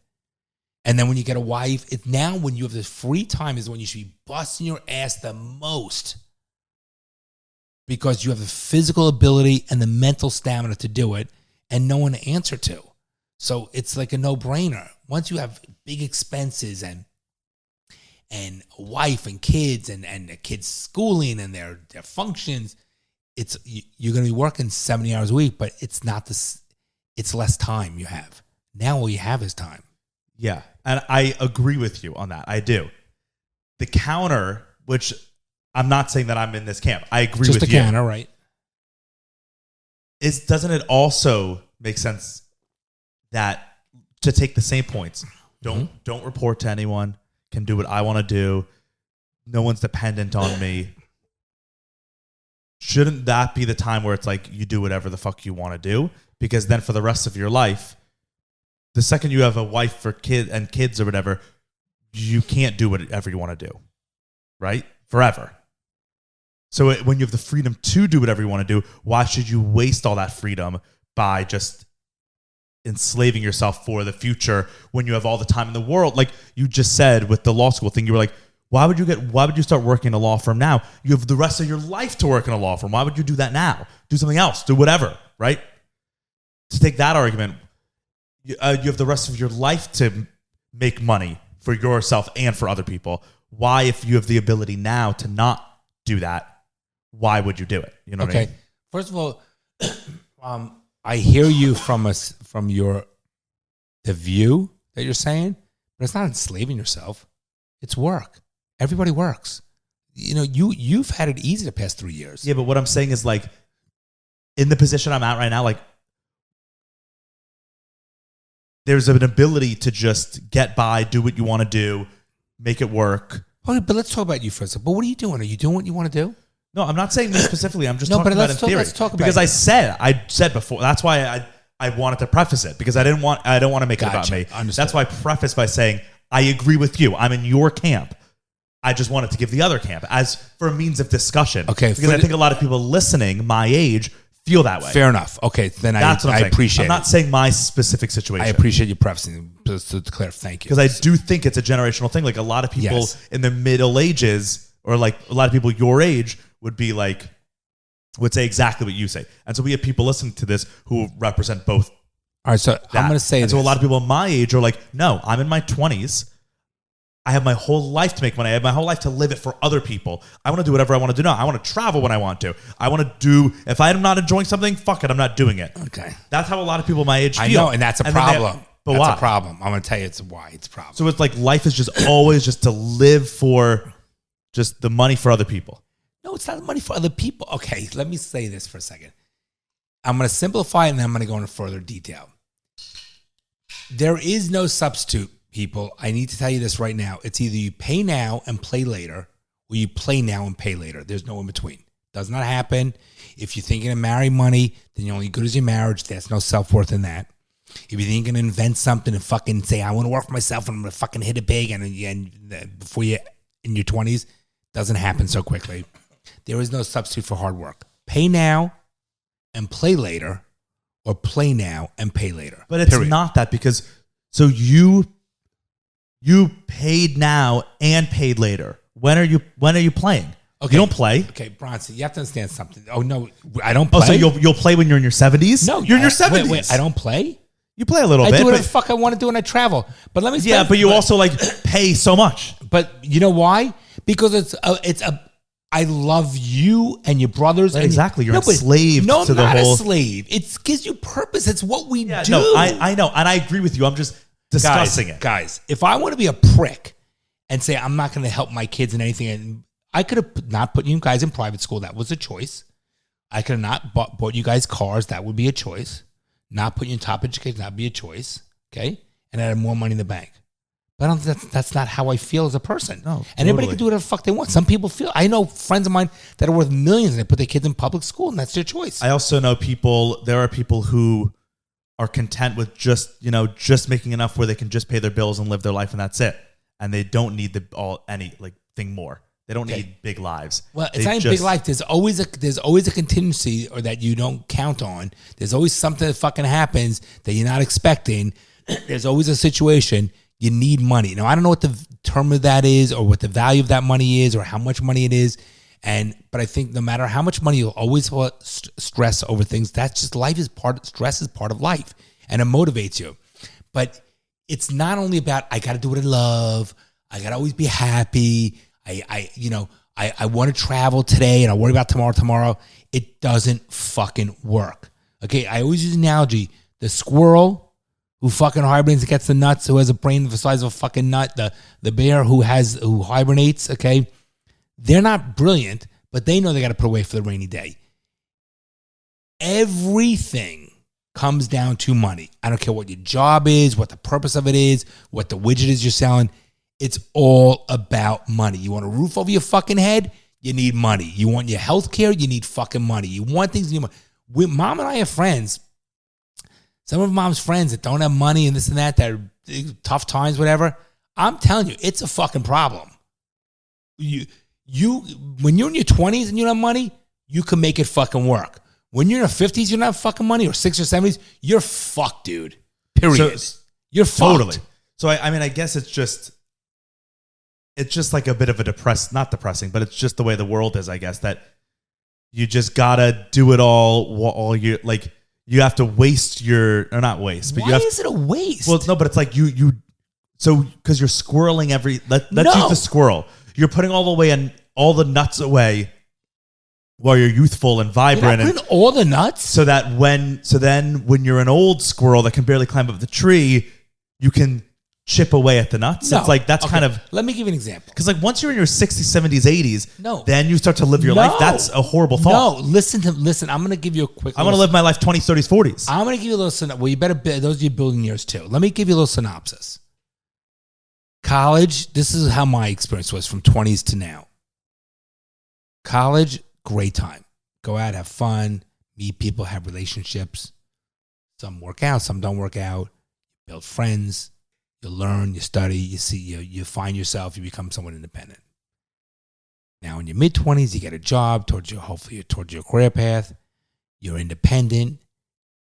And then when you get a wife, it's now when you have this free time is when you should be busting your ass the most because you have the physical ability and the mental stamina to do it and no one to answer to. So it's like a no-brainer. Once you have big expenses and a wife and kids and the kids' schooling and their functions, you're going to be working 70 hours a week, but it's not this. It's less time you have. Now all you have is time. Yeah, and I agree with you on that. I do. The counter, which I'm not saying that I'm in this camp. I agree with you. Just the counter, right? Doesn't it also make sense that to take the same points, don't report to anyone, can do what I want to do, no one's dependent on me. Shouldn't that be the time where it's like you do whatever the fuck you want to do? Because then for the rest of your life, the second you have a wife or kids or whatever, you can't do whatever you want to do, right? Forever. So when you have the freedom to do whatever you want to do, why should you waste all that freedom by just enslaving yourself for the future when you have all the time in the world? Like you just said with the law school thing, you were like, why would you start working in a law firm now? You have the rest of your life to work in a law firm. Why would you do that now? Do something else. Do whatever, right? To take that argument, you have the rest of your life to make money for yourself and for other people. Why, if you have the ability now to not do that, why would you do it? You know what I mean? First of all, I hear you from the view that you're saying, but it's not enslaving yourself. It's work. Everybody works. You've had it easy the past 3 years. Yeah, but what I'm saying is like, in the position I'm at right now, like, there's an ability to just get by, do what you want to do, make it work. Okay, but let's talk about you for a second. But what are you doing? Are you doing what you want to do? No, I'm not saying this specifically. I'm just talking about in theory. Let's talk about because I said before. That's why I wanted to preface it because I don't want to make it about me. Understood. That's why I preface by saying I agree with you. I'm in your camp. I just wanted to give the other camp as for a means of discussion. Okay, because I think a lot of people listening my age feel that way. Fair enough. Okay, then That's what I'm I saying. appreciate I'm not saying my specific situation. I appreciate you prefacing just to declare. Thank you. Because I do think it's a generational thing. Like a lot of people in the Middle Ages, or like a lot of people your age would say exactly what you say. And so we have people listening to this who represent both. All right, so I'm going to say this. So a lot of people my age are like, no, I'm in my 20s. I have my whole life to make money. I have my whole life to live it for other people. I want to do whatever I want to do now. I want to travel when I want to. I want to do, if I'm not enjoying something, fuck it, I'm not doing it. Okay. That's how a lot of people my age feel. I know, and that's a problem. But that's a problem. I'm going to tell you why it's a problem. So it's like life is just always just to live for just the money for other people. No, it's not money for other people. Okay, let me say this for a second. I'm going to simplify it, and then I'm going to go into further detail. There is no substitute, people. I need to tell you this right now. It's either you pay now and play later, or you play now and pay later. There's no in between. Does not happen. If you're thinking of marry money, then you're only good as your marriage. There's no self-worth in that. If you're thinking to invent something and fucking say, I want to work for myself and I'm going to fucking hit it big, and before you're in your 20s, doesn't happen so quickly. There is no substitute for hard work. Pay now and play later, or play now and pay later. But it's not that, because so you paid now and paid later. When are you playing? Okay. You don't play. Okay, Bronson, you have to understand something. Oh no, I don't play. Oh, so you'll play when you're in your 70s? No, you're in your 70s. Wait, I don't play? You play a little bit. I do whatever the fuck I want to do when I travel. But let me say, but you also like pay so much. But you know why? Because I love you and your brothers. Exactly. You're enslaved to the whole... No, I'm not a slave. It gives you purpose. It's what we do. No, I know. And I agree with you. I'm just discussing it. Guys, if I want to be a prick and say I'm not going to help my kids in anything, and I could have not put you guys in private school. That was a choice. I could have not bought you guys cars. That would be a choice. Not put you in top education. That would be a choice. Okay? And I had more money in the bank. But I don't think that's not how I feel as a person. No, and everybody can do whatever the fuck they want. Some people feel. I know friends of mine that are worth millions and they put their kids in public school, and that's their choice. I also know there are people who are content with just making enough where they can just pay their bills and live their life, and that's it. And they don't need anything more. They don't need big lives. Well, it's not a big life. There's always a contingency or that you don't count on. There's always something that fucking happens that you're not expecting. There's always a situation. You need money. Now, I don't know what the term of that is, or what the value of that money is, or how much money it is. But I think no matter how much money, you'll always stress over things. That's just life. Stress is part of life, and it motivates you. But it's not only about I got to do what I love. I got to always be happy. I want to travel today, and I worry about tomorrow. It doesn't fucking work. Okay, I always use the analogy: the squirrel who fucking hibernates and gets the nuts, who has a brain the size of a fucking nut, the bear who hibernates, okay? They're not brilliant, but they know they got to put away for the rainy day. Everything comes down to money. I don't care what your job is, what the purpose of it is, what the widget is you're selling. It's all about money. You want a roof over your fucking head? You need money. You want your health care? You need fucking money. You want things, you need money. Mom and I have friends. Some of mom's friends that don't have money and this and that are tough times, whatever. I'm telling you, it's a fucking problem. You when you're in your 20s and you don't have money, you can make it fucking work. When you're in your 50s, you don't have fucking money, or 60s or 70s, you're fucked, dude. Period. You're fucked. Totally. So I mean, I guess it's just like a bit of a not depressing, but it's just the way the world is, I guess, that you just gotta do it all you like. You have to waste or not waste, but why is it a waste? Well, no, but it's like so because you're squirreling let's use the squirrel. You're putting all the nuts away while you're youthful and vibrant. You're not putting all the nuts? So then when you're an old squirrel that can barely climb up the tree, you can chip away at the nuts. No. It's like that's kind of... Let me give you an example. Because like once you're in your 60s, 70s, 80s, then you start to live your life. That's a horrible thought. No, listen. I'm going to give you a quick... I want to live my life 20s, 30s, 40s. I'm going to give you a little synopsis. Well, you better... Those are your building years too. Let me give you a little synopsis. College, this is how my experience was from 20s to now. College, great time. Go out, have fun, meet people, have relationships. Some work out, some don't work out. Build friends. You learn, you study, you see, you find yourself, you become somewhat independent. Now, in your mid-20s, you get a job hopefully towards your career path. You're independent.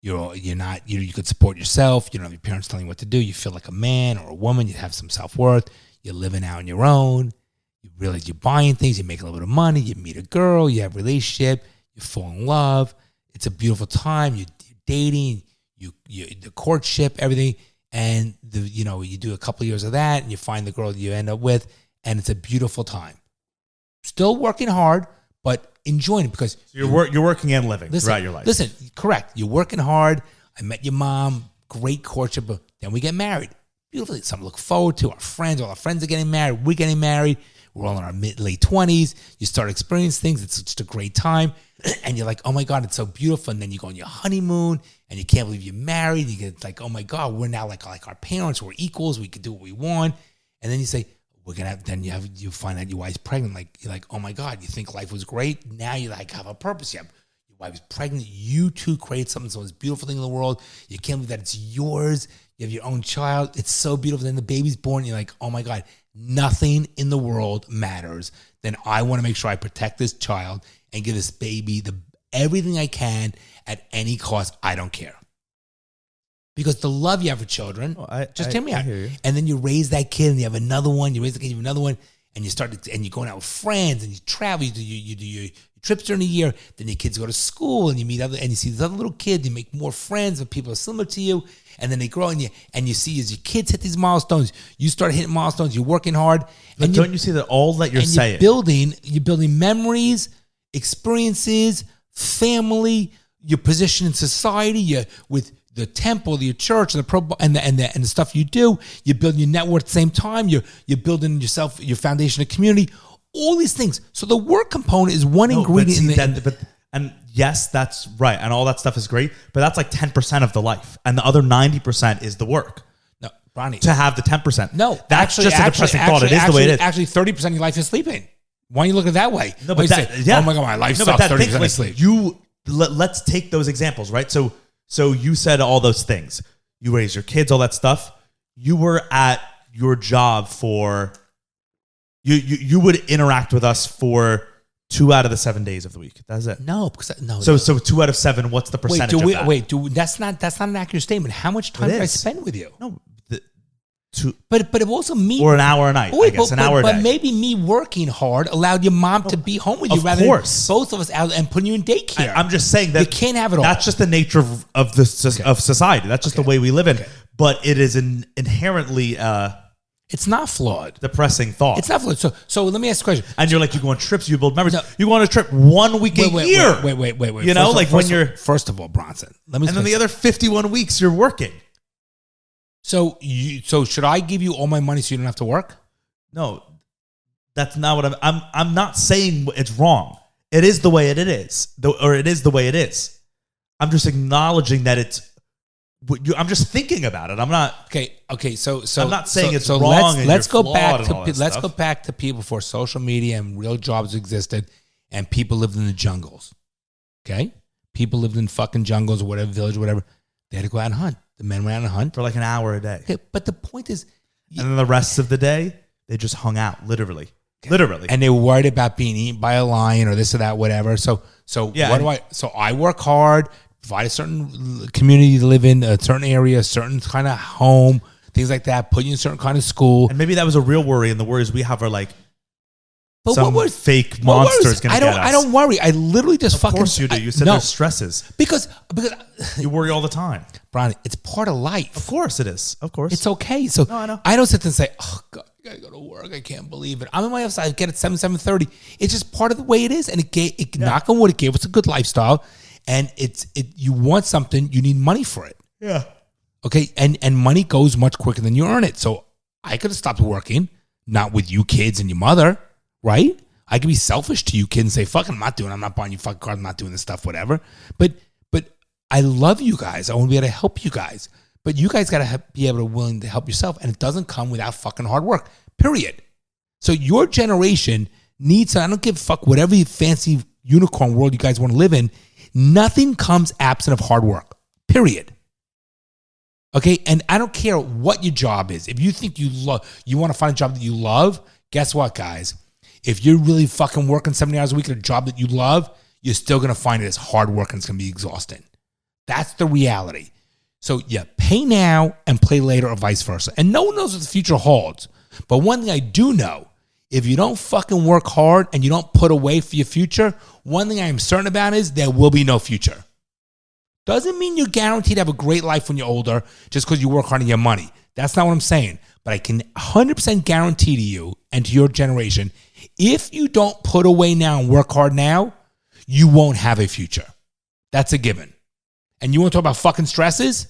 You're not, you could support yourself. You don't have your parents telling you what to do. You feel like a man or a woman. You have some self-worth. You're living out on your own. You realize you're buying things. You make a little bit of money. You meet a girl. You have a relationship. You fall in love. It's a beautiful time. You're dating. You the courtship, everything. And you do a couple of years of that and you find the girl that you end up with. And it's a beautiful time. Still working hard, but enjoying it because you're working and living throughout your life. Listen, correct. You're working hard. I met your mom. Great courtship. But then we get married. Beautifully. Something to look forward to. All our friends are getting married. We're getting married. We're all in our late 20s. You start experiencing things. It's just a great time. And you're like, oh my God, it's so beautiful. And then you go on your honeymoon and you can't believe you're married. You get like, oh my God, we're now like our parents. We're equals. We can do what we want. And then you say, you find out your wife's pregnant. Like, you're like, oh my God, you think life was great. Now you like have a purpose. Your wife is pregnant. You two create something. So it's a beautiful thing in the world. You can't believe that it's yours. You have your own child. It's so beautiful. Then the baby's born. You're like, oh my God, nothing in the world matters. Then I want to make sure I protect this child and give this baby everything I can at any cost. I don't care. Because the love you have for children, hear me out. And then you raise that kid and you have another one. You raise the kid, you have another one. And you're going out with friends and you travel. You do your trips during the year. Then your kids go to school and you meet and you see this other little kid. You make more friends with people similar to you. And then they grow and you see as your kids hit these milestones, you start hitting milestones. You're working hard. But don't you see that all that you're saying? You're building memories, experiences, family, your position in society, with the temple, your church, and the stuff you do. You're building your network at the same time. You're building yourself, your foundation of community, all these things. So the work component is one ingredient and yes, that's right. And all that stuff is great, but that's like 10% of the life. And the other 90% is the work. No, Bronny. To have the 10%. No, that's just a depressing thought. It is the way it is. Actually, 30% of your life is sleeping. Why don't you look at it that way? No, but oh my God, my life sucks, 30% is sleep. Let's take those examples, right? So you said all those things. You raise your kids, all that stuff. You were at your job for... You would interact with us for 2 out of the 7 days of the week. That's it. No. So 2 out of 7, what's the percentage of that? That's not an accurate statement. How much time did I spend with you? No. But it also me... Or an hour a night, I guess. An hour a day. But maybe me working hard allowed your mom to be home with you rather than both of us out and putting you in daycare. I'm just saying that... You can't have it all. That's just the nature of society. That's just the way we live in. But it is an inherently... it's not flawed. Depressing thought. It's not flawed. So let me ask a question. And you're like, you go on trips, you build memories. No. You go on a trip 1 week a year. Wait. You know, First of all, Bronson. And then the other 51 weeks you're working. So should I give you all my money so you don't have to work? No, that's not what I'm not saying it's wrong. It is the way it is, or it is the way it is. I'm just acknowledging that it's. I'm just thinking about it. I'm not okay. So I'm not saying it's wrong. Let's go back to people before social media and real jobs existed, and people lived in the jungles. Okay, people lived in fucking jungles or whatever village, or whatever. They had to go out and hunt. The men went out and hunt for like an hour a day. Okay, but the point is, and then the rest of the day they just hung out, literally. And they were worried about being eaten by a lion or this or that, whatever. So yeah, what do I? So I work hard. Provide a certain community to live in, a certain area, a certain kind of home, things like that. Put you in a certain kind of school. And maybe that was a real worry, and the worries we have are like, but some fake monster's going to get us. I don't worry. I literally just Of course you do. You said there's stresses. Because you worry all the time. Bronny, it's part of life. Of course it is. Of course. It's okay. So no, I know. I don't sit there and say, oh, God, I got to go to work. I can't believe it. I'm in my office. I get at 7:30. It's just part of the way it is. And knock on wood, it gave us a good lifestyle. And you want something, you need money for it. Yeah. Okay. And money goes much quicker than you earn it. So I could have stopped working, not with you kids and your mother, right? I could be selfish to you kids and say, fuck, I'm not buying you fucking cars, I'm not doing this stuff, whatever. But I love you guys. I want to be able to help you guys. But you guys got to be able to willing to help yourself. And it doesn't come without fucking hard work, period. So your generation needs, I don't give a fuck whatever fancy unicorn world you guys want to live in. Nothing comes absent of hard work, period. Okay? And I don't care what your job is. If you think you want to find a job that you love, guess what, guys? If you're really fucking working 70 hours a week at a job that you love, you're still going to find it as hard work and it's going to be exhausting. That's the reality. So you pay now and play later or vice versa. And no one knows what the future holds. But one thing I do know, if you don't fucking work hard and you don't put away for your future, one thing I am certain about is there will be no future. Doesn't mean you're guaranteed to have a great life when you're older just because you work hard on your money. That's not what I'm saying. But I can 100% guarantee to you and to your generation, if you don't put away now and work hard now, you won't have a future. That's a given. And you want to talk about fucking stresses?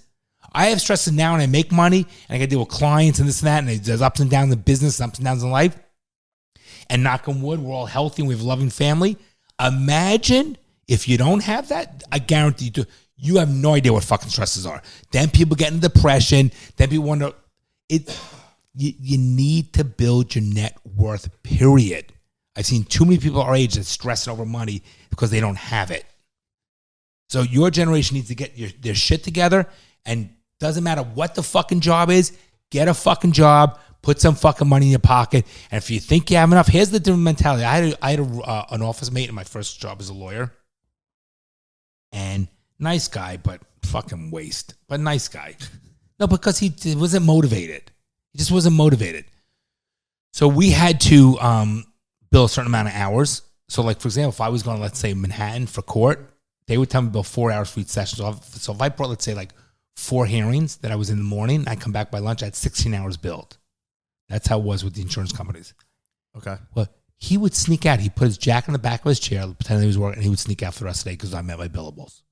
I have stresses now and I make money and I got to deal with clients and this and that. And there's ups and downs in business, ups and downs in life. And knock on wood, we're all healthy and we have a loving family. Imagine if you don't have that, I guarantee you have no idea what fucking stresses are. Then people get into depression. Then people wonder, you need to build your net worth, period. I've seen too many people our age that stressing over money because they don't have it. So your generation needs to get their shit together, and doesn't matter what the fucking job is, get a fucking job, put some fucking money in your pocket, and if you think you have enough, here's the different mentality. I had an office mate in my first job as a lawyer, and nice guy, but fucking waste, but nice guy. No, because he wasn't motivated. He just wasn't motivated. So we had to bill a certain amount of hours. So like, for example, if I was going, let's say, Manhattan for court, they would tell me about 4 hours for each session. So if I brought, let's say, like 4 hearings that I was in the morning, I come back by lunch, I had 16 hours billed. That's how it was with the insurance companies. Okay. Well, he would sneak out. He'd put his jacket in the back of his chair, pretend he was working, and he would sneak out for the rest of the day because I met my billables.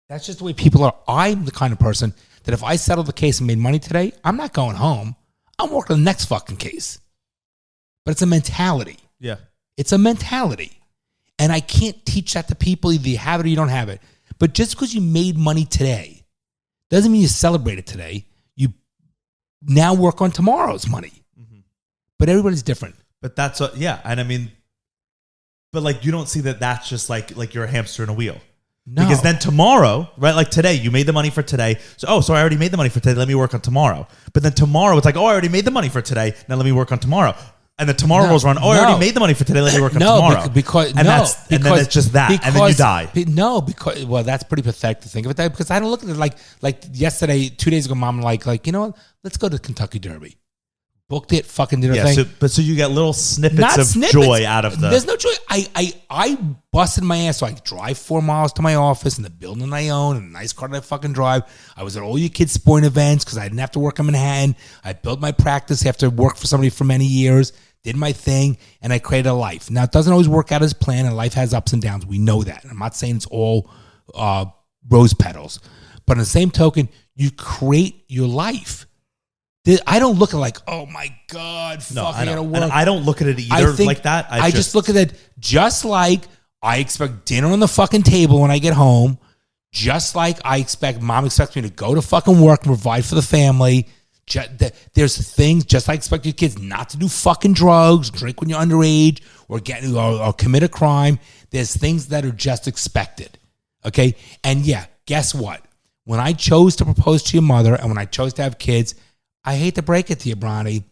That's just the way people are. I'm the kind of person that if I settled the case and made money today, I'm not going home. I'm working the next fucking case. But it's a mentality. Yeah. It's a mentality. And I can't teach that to people. Either you have it or you don't have it. But just because you made money today doesn't mean you celebrate it today. You now work on tomorrow's money. Mm-hmm. But everybody's different. But that's yeah. And I mean, but like you don't see that that's just like you're a hamster in a wheel. No. Because then tomorrow, right? Like today, you made the money for today. So, I already made the money for today. Let me work on tomorrow. But then tomorrow, it's like, I already made the money for today. Now let me work on tomorrow. And then tomorrow rolls around. I already made the money for today. Let me work on tomorrow. Because then it's just that. And then you die. No, because that's pretty pathetic to think of it that because I don't look at it like yesterday, 2 days ago, Mom like you know what? Let's go to Kentucky Derby. Booked it, fucking did a thing. So you get little snippets of joy out of the. There's no joy. I busted my ass. So I drive 4 miles to my office in the building I own, in a nice car that I fucking drive. I was at all your kids' sporting events because I didn't have to work in Manhattan. I built my practice after work for somebody for many years. Did my thing, and I created a life. Now, it doesn't always work out as planned, and life has ups and downs. We know that. I'm not saying it's all rose petals. But on the same token, you create your life. I don't look at like, oh, my God, fuck, I gotta work. And I don't look at it either like that. I just look at it just like I expect dinner on the fucking table when I get home, just like Mom expects me to go to fucking work and provide for the family. There's things just like expect your kids not to do fucking drugs, drink when you're underage, or commit a crime. There's things that are just expected. Okay? And yeah, guess what? When I chose to propose to your mother and when I chose to have kids, I hate to break it to you, Bronny.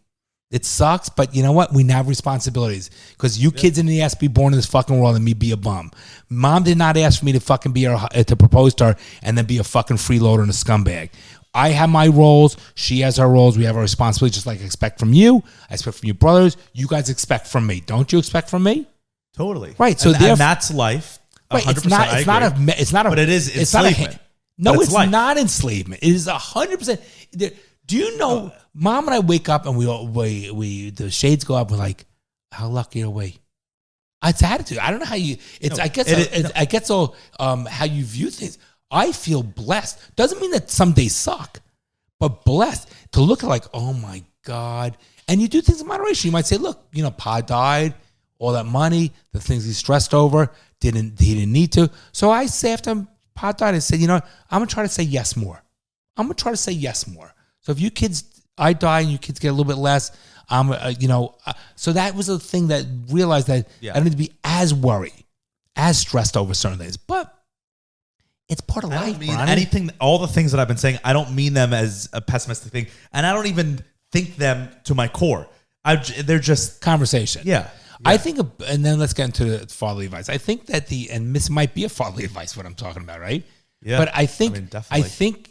It sucks, but you know what? We now have responsibilities because you kids in the ass be born in this fucking world and me be a bum. Mom did not ask for me to fucking to propose to her and then be a fucking freeloader and a scumbag. I have my roles. She has her roles. We have our responsibilities just like I expect from you. I expect from your brothers. You guys expect from me. Don't you expect from me? Totally. Right. So and that's life. 100%. Right. It's not but it is enslavement. It's not enslavement. It is 100%. Do you know, Mom and I wake up and we the shades go up. We're like, how lucky are we? It's attitude. I don't know how you. I guess how you view things. I feel blessed. Doesn't mean that some days suck, but blessed to look at like, oh my God. And you do things in moderation. You might say, look, Pa died, all that money, the things he stressed over, he didn't need to. So I say after Pa died, I said, I'm gonna try to say yes more. So if I die and you kids get a little bit less, so that was a thing that realized that I don't need to be as worried, as stressed over certain things, but it's part of life. I don't mean anything, all the things that I've been saying, I don't mean them as a pessimistic thing. And I don't even think them to my core. They're just conversation. Yeah. I think, and then let's get into the fatherly advice. I think that and this might be a fatherly advice, what I'm talking about, right? Yeah. But I think,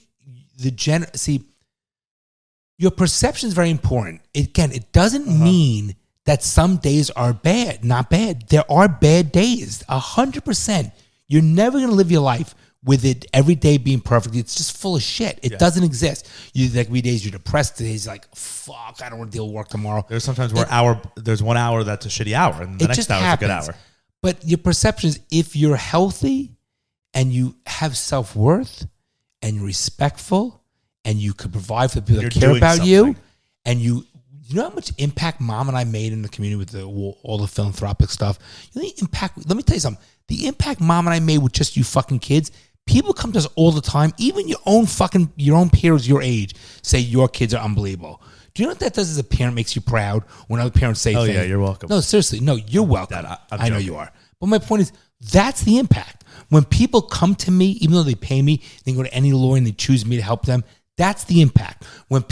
your perception is very important. Again, it doesn't mean that some days are bad, not bad. There are bad days, 100%. You're never going to live your life with it every day being perfect. It's just full of shit. It doesn't exist. You like every days you're depressed. Days like, fuck, I don't want to deal with work tomorrow. There's sometimes there's 1 hour that's a shitty hour, and the next hour is a good hour. But your perception is, if you're healthy and you have self-worth and you're respectful and you could provide for the people that care about you, and you know how much impact Mom and I made in the community with all the philanthropic stuff. You know the impact. Let me tell you something. The impact Mom and I made with just you fucking kids. People come to us all the time. Even your own peers your age say your kids are unbelievable. Do you know what that does as a parent? Makes you proud when other parents say things. Oh yeah, you're welcome. No, seriously, no, you're welcome. Dad, I know you are. But my point is, that's the impact. When people come to me, even though they pay me, they go to any lawyer and they choose me to help them. That's the impact. When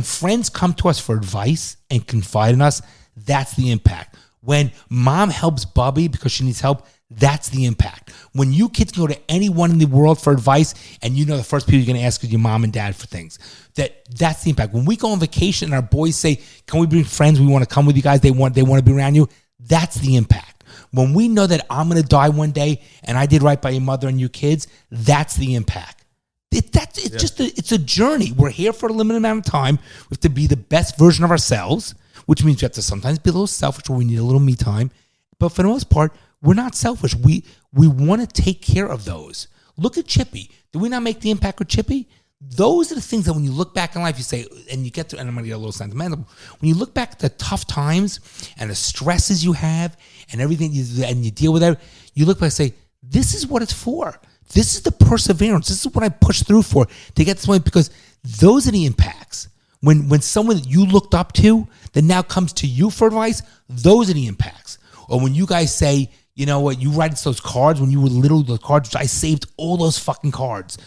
friends come to us for advice and confide in us, that's the impact. When Mom helps Bubby because she needs help, that's the impact. When you kids go to anyone in the world for advice, and you know the first people you're going to ask is your mom and dad for things, that's the impact. When we go on vacation and our boys say, "Can we bring friends? We want to come with you guys. They want to be around you." That's the impact. When we know that I'm going to die one day and I did right by your mother and your kids, that's the impact. It's a journey. We're here for a limited amount of time. We have to be the best version of ourselves, which means we have to sometimes be a little selfish, or we need a little me time. But for the most part, we're not selfish. We want to take care of those. Look at Chippy. Did we not make the impact with Chippy? Those are the things that when you look back in life, you say, and you get to, and I'm going to get a little sentimental. When you look back at the tough times and the stresses you have and everything, and you deal with that, you look back and say, this is what it's for. This is the perseverance. This is what I pushed through for to get to this point, because those are the impacts. When someone that you looked up to that now comes to you for advice, those are the impacts. Or when you guys say, you know what, you write those cards when you were little, the cards, I saved all those fucking cards.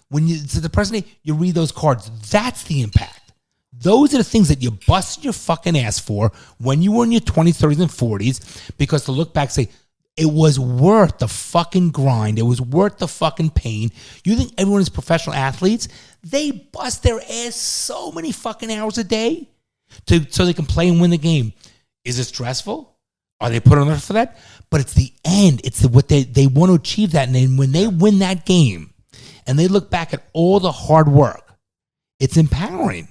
When you, to the present day, you read those cards, that's the impact. Those are the things that you busted your fucking ass for when you were in your 20s, 30s, and 40s, because to look back and say, it was worth the fucking grind. It was worth the fucking pain. You think everyone is professional athletes? They bust their ass so many fucking hours a day so they can play and win the game. Is it stressful? Are they put on there for that? But it's the end. It's what they want to achieve that. And then when they win that game and they look back at all the hard work, it's empowering.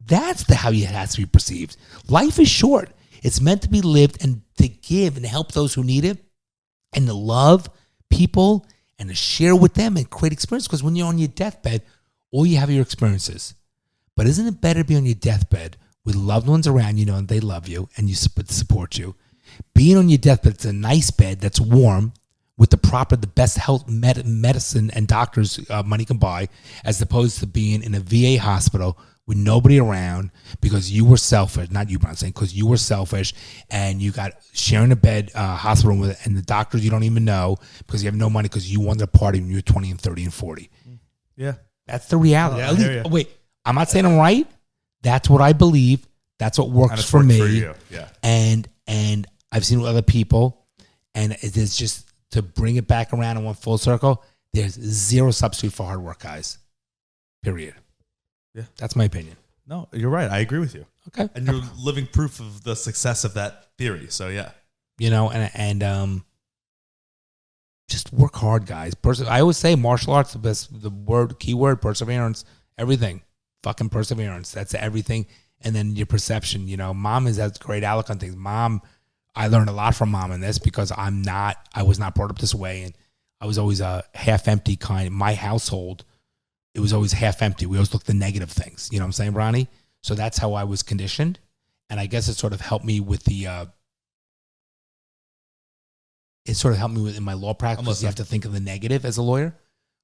That's how it has to be perceived. Life is short. It's meant to be lived and to give and help those who need it, and to love people and to share with them and create experience. Because when you're on your deathbed, all you have are your experiences. But isn't it better to be on your deathbed with loved ones around you, know, and they love you and you support you? Being on your deathbed, it's a nice bed that's warm with the best health medicine and doctors money can buy, as opposed to being in a VA hospital with nobody around because you were selfish. Not you, but I'm saying because you were selfish and you got sharing a bed, hospital with, and the doctors you don't even know because you have no money because you wanted to party when you were 20 and 30 and 40. Yeah. That's the reality. Wait, I'm not saying I'm right. That's what I believe. That's what works for me. For you. Yeah. And I've seen with other people, and it is just to bring it back around in one full circle. There's zero substitute for hard work, guys. Period. Yeah, that's my opinion. No, you're right. I agree with you. Okay, and you're living proof of the success of that theory. So yeah, you know, and just work hard, guys. I always say martial arts, the key word, perseverance. Everything, fucking perseverance. That's everything. And then your perception. You know, Mom has great outlook on things. Mom, I learned a lot from Mom in this because I was not brought up this way, and I was always a half empty kind. In my household, it was always half empty. We always looked at the negative things. You know what I'm saying, Bronny? So that's how I was conditioned. And I guess it sort of helped me with in my law practice. Because you have to think of the negative as a lawyer,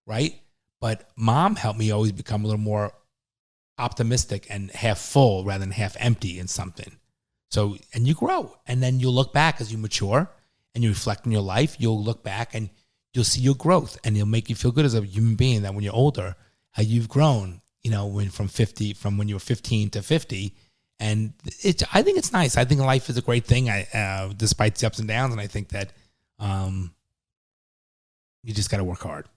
right? But Mom helped me always become a little more optimistic and half full rather than half empty in something. So, and you grow. And then you'll look back as you mature and you reflect on your life. You'll look back and you'll see your growth, and it'll make you feel good as a human being that when you're older, how you've grown, you know, from when you were 15 to 50, And I think it's nice. I think life is a great thing. Despite the ups and downs, and I think that you just got to work hard.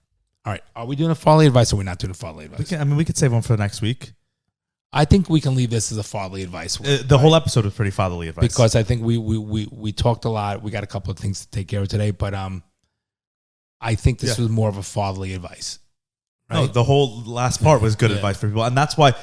All right, are we doing a fatherly advice or are we not doing a fatherly advice? We could save one for next week. I think we can leave this as a fatherly advice. The whole episode was pretty fatherly advice because I think we talked a lot. We got a couple of things to take care of today, but I think this was more of a fatherly advice. Right? No, the whole last part was good advice for people, and that's why,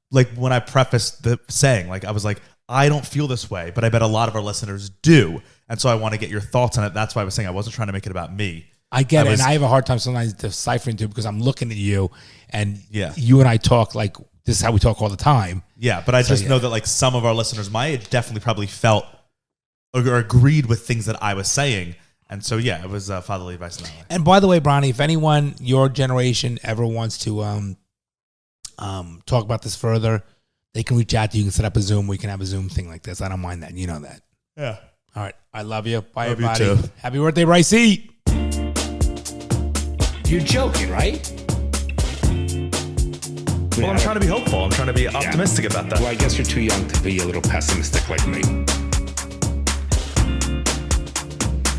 like when I prefaced the saying, like I was like, I don't feel this way, but I bet a lot of our listeners do, and so I want to get your thoughts on it. That's why I was saying I wasn't trying to make it about me. I get it, and I have a hard time sometimes deciphering to because I'm looking at you, and Yeah. you and I talk like this is how we talk all the time. Yeah, but I just know that like some of our listeners my age definitely probably felt or agreed with things that I was saying, and so yeah, it was fatherly advice in that way. And by the way, Bronny, if anyone your generation ever wants to talk about this further, they can reach out to you. You can set up a Zoom. We can have a Zoom thing like this. I don't mind that. You know that. Yeah. All right. I love you. Bye, Love you everybody. too. Happy birthday, Brycey. You're joking, right? Well, I'm trying to be hopeful. I'm trying to be optimistic about that. Well, I guess you're too young to be a little pessimistic like me.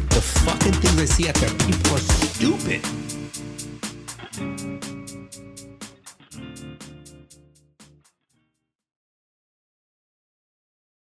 The fucking things I see out there, people are stupid.